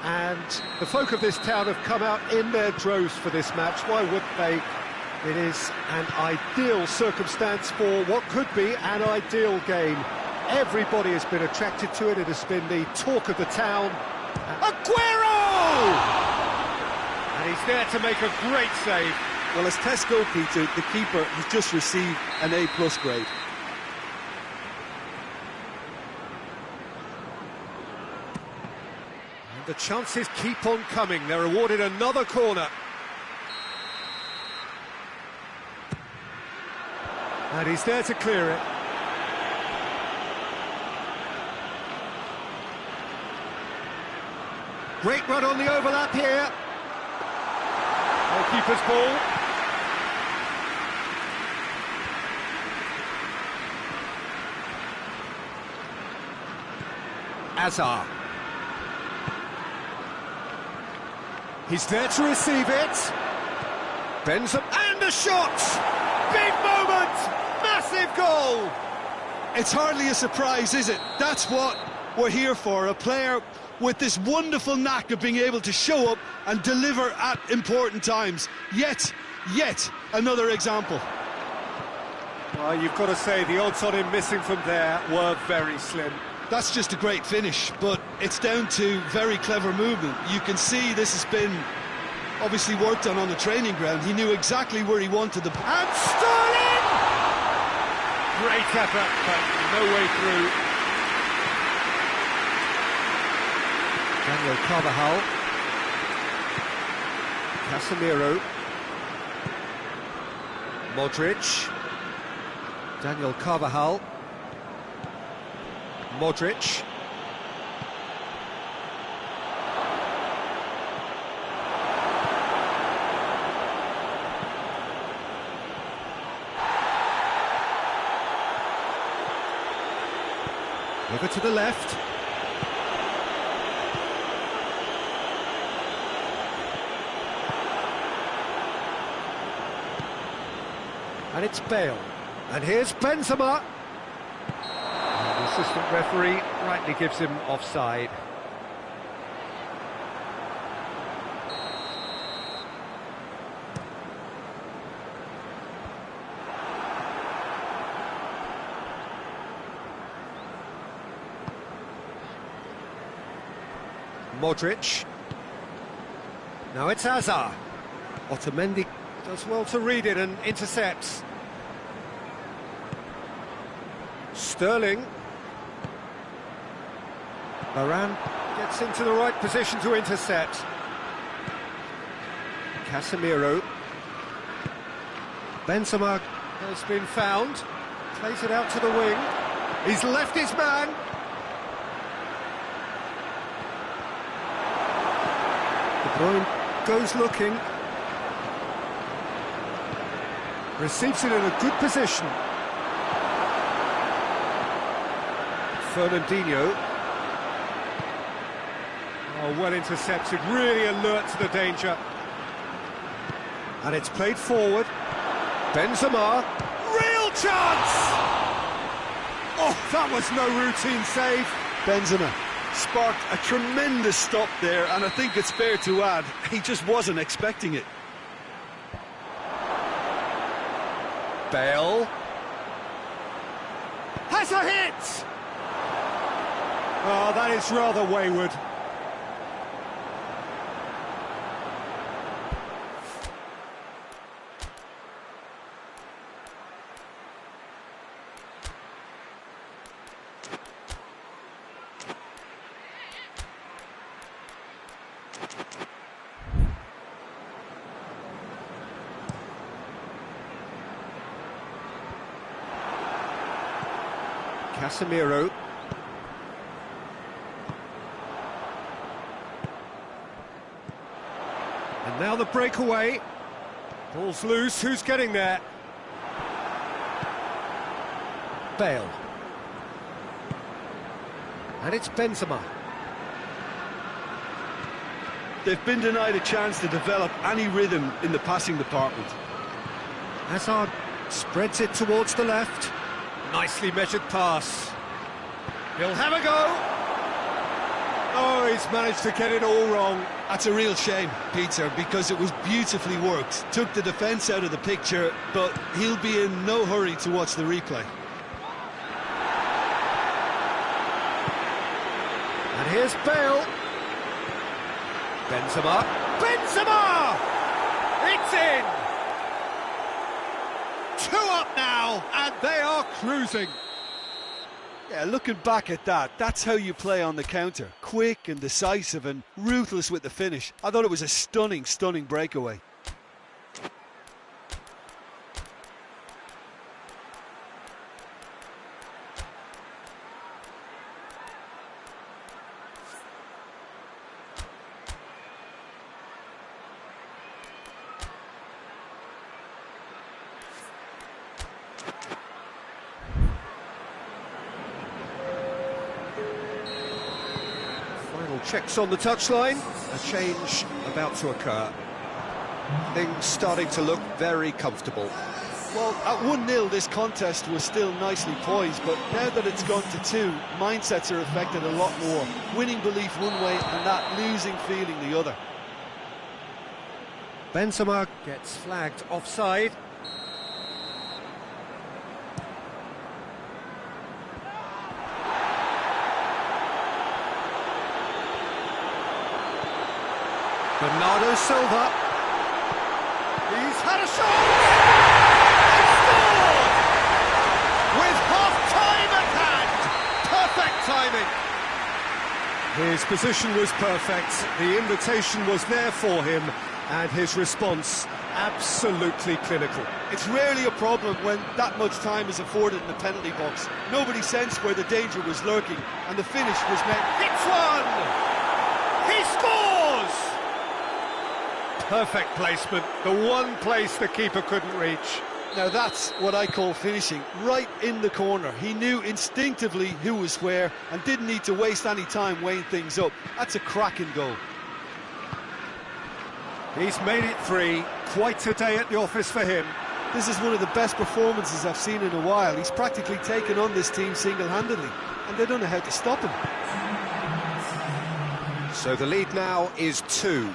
and the folk of this town have come out in their droves for this match. Why wouldn't they? It is an ideal circumstance for what could be an ideal game. Everybody has been attracted to it. It has been the talk of the town. Aguero! And he's there to make a great save. Well, as tests go, Peter, the keeper has just received an A+ grade. And the chances keep on coming. They're awarded another corner. And he's there to clear it. Great run on the overlap here. Goalkeeper's ball. Azar. He's there to receive it. Benzema, and a shot! Big moment! Massive goal! It's hardly a surprise, is it? That's what we're here for, a player with this wonderful knack of being able to show up and deliver at important times. Yet another example. Well, you've got to say the odds on him missing from there were very slim. That's just a great finish, but it's down to very clever movement. You can see this has been obviously worked on the training ground. He knew exactly where he wanted the... And Sterling! Great effort, but no way through. Daniel Carvajal. Casemiro. Modric. Daniel Carvajal. Modric. Over to the left. And it's Bale. And here's Benzema. And the assistant referee rightly gives him offside. Modric. Now it's Azar. Otamendi does well to read it and intercepts. Sterling. Varane gets into the right position to intercept. Casemiro. Benzema has been found. Plays it out to the wing. He's left his man. De Bruyne goes looking. Receives it in a good position. Fernandinho. Oh, well intercepted, really alert to the danger. And it's played forward. Benzema. Real chance! Oh, that was no routine save. Benzema sparked a tremendous stop there, and I think it's fair to add, he just wasn't expecting it. Bale. Has a hit! Oh, that is rather wayward. Casemiro. And now the breakaway. Ball's loose, who's getting there? Bale. And it's Benzema. They've been denied a chance to develop any rhythm in the passing department. Hazard Spreads it towards the left. Nicely measured pass. He'll have a go. Oh, he's managed to get it all wrong. That's a real shame, Peter, because it was beautifully worked. Took the defence out of the picture, but he'll be in no hurry to watch the replay. And here's Bale. Benzema. Benzema! It's in! 2 up now, and they are cruising. Yeah, looking back at that, that's how you play on the counter. Quick and decisive and ruthless with the finish. I thought it was a stunning, stunning breakaway. Checks on the touchline, a change about to occur. Things starting to look very comfortable. Well, at 1-0 this contest was still nicely poised, but now that it's gone to 2, mindsets are affected a lot more. Winning belief one way and that losing feeling the other. Benzema gets flagged offside. Bernardo Silva. He's had a shot! He scored! With half-time at hand! Perfect timing! His position was perfect, the invitation was there for him, and his response absolutely clinical. It's rarely a problem when that much time is afforded in the penalty box. Nobody sensed where the danger was lurking, and the finish was met. Hits one! He scores! Perfect placement, the one place the keeper couldn't reach. Now that's what I call finishing, right in the corner. He knew instinctively who was where and didn't need to waste any time weighing things up. That's a cracking goal. He's made it 3, quite a day at the office for him. This is one of the best performances I've seen in a while. He's practically taken on this team single-handedly, and they don't know how to stop him. So the lead now is 2.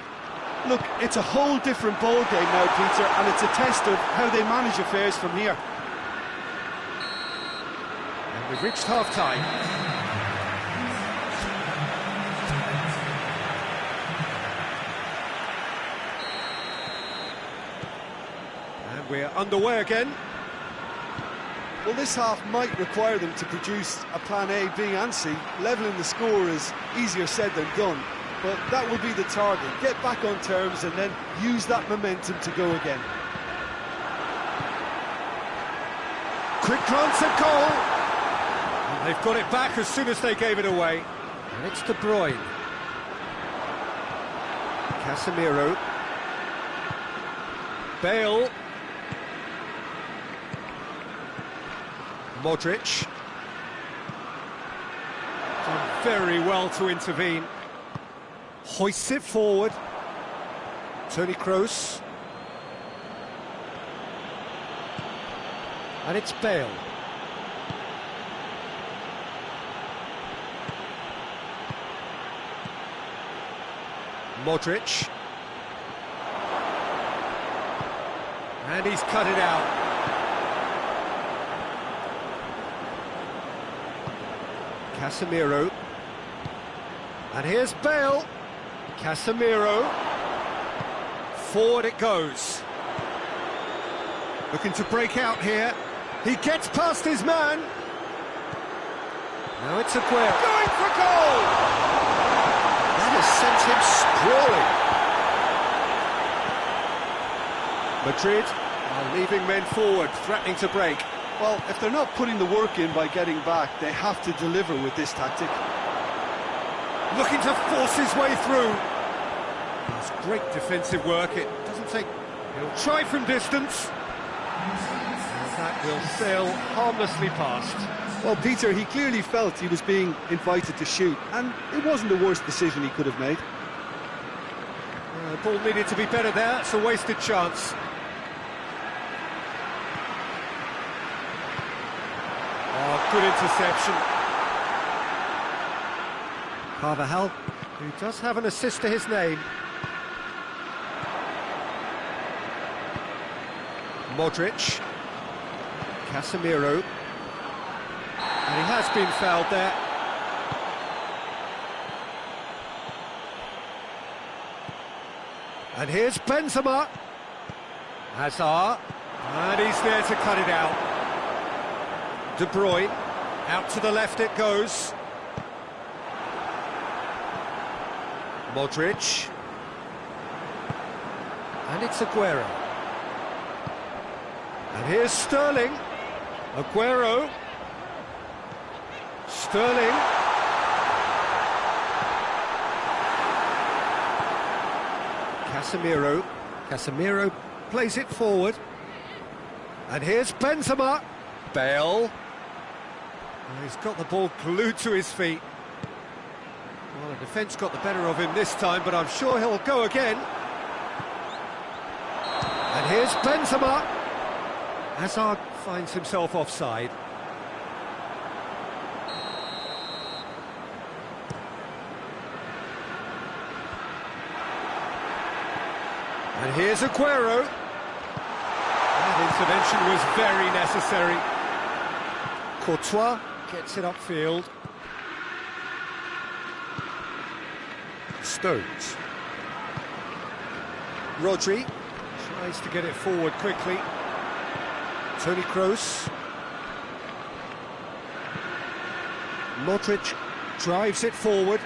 Look, it's a whole different ball game now, Peter, and it's a test of how they manage affairs from here. And we've reached half-time. And we're underway again. Well, this half might require them to produce a plan A, B and C. Levelling the score is easier said than done. But that will be the target. Get back on terms and then use that momentum to go again. Quick glance at goal. And they've got it back as soon as they gave it away. And it's De Bruyne. Casemiro. Bale. Modric. Done very well to intervene. Hoists it forward. Toni Kroos. And it's Bale. Modric. And he's cut it out. Casemiro. And here's Bale. Casemiro, forward it goes. Looking to break out here. He gets past his man. Now it's quyet. Going for goal! That has sent him sprawling. Madrid are leaving men forward, threatening to break. Well, if they're not putting the work in by getting back, they have to deliver with this tactic. Looking to force his way through. It's great defensive work. It doesn't take... He'll try from distance. And that will sail harmlessly past. Well, Peter, he clearly felt he was being invited to shoot, and it wasn't the worst decision he could have made. The ball needed to be better there. It's a wasted chance. Good interception. Carvajal, who does have an assist to his name. Modric. Casemiro. And he has been fouled there. And here's Benzema. Hazard. And he's there to cut it out. De Bruyne. Out to the left it goes. Modric. And it's Aguero. And here's Sterling. Aguero. Sterling. Casemiro. Casemiro plays it forward. And here's Benzema. Bale. And he's got the ball glued to his feet. Well, the defence got the better of him this time, but I'm sure he'll go again. And here's Benzema. Hazard finds himself offside. And here's Aguero. That intervention was very necessary. Courtois gets it upfield. Stones. Rodri tries to get it forward quickly. Toni Kroos. Modric drives it forward.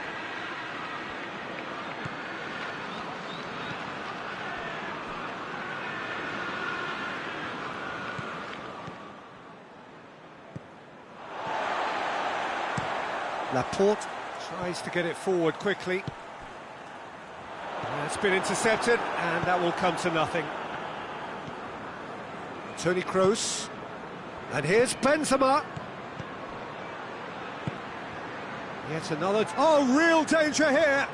Laporte tries to get it forward quickly. It's been intercepted, and that will come to nothing. Toni Kroos. And here's Benzema. Yet another... Oh, real danger here!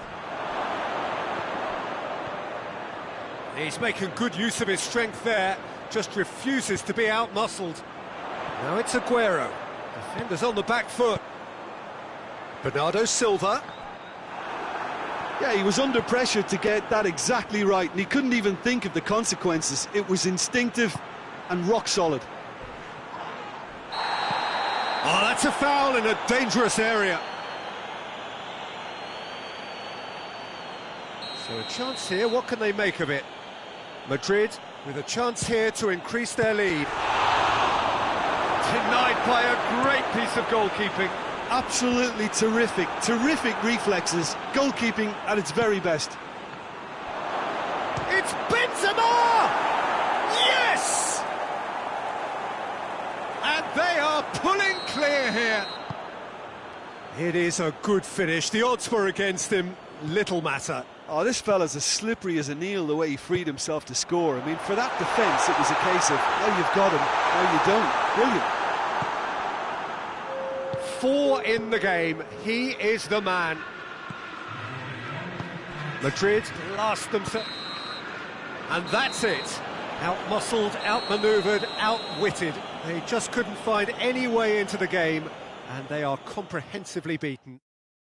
He's making good use of his strength there. Just refuses to be out-muscled. Now it's Aguero. Defenders on the back foot. Bernardo Silva. Yeah, he was under pressure to get that exactly right, and he couldn't even think of the consequences. It was instinctive and rock solid. Oh, that's a foul in a dangerous area. So a chance here, what can they make of it? Madrid with a chance here to increase their lead. Denied by a great piece of goalkeeping. Absolutely terrific, terrific reflexes, goalkeeping at its very best. It's Benzema! Yes! And they are pulling clear here. It is a good finish. The odds were against him, little matter. Oh, this fella's as slippery as an eel the way he freed himself to score. I mean, for that defence, it was a case of, now you've got him, now you don't. Brilliant. 4 in the game. He is the man. Madrid last themselves. And that's it. Out-muscled, out-manoeuvred, outwitted. They just couldn't find any way into the game, and they are comprehensively beaten.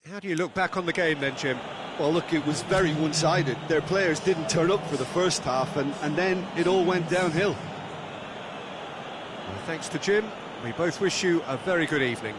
How do you look back on the game then, Jim? Well, look, it was very one-sided. Their players didn't turn up for the first half, and then it all went downhill. Well, thanks to Jim. We both wish you a very good evening.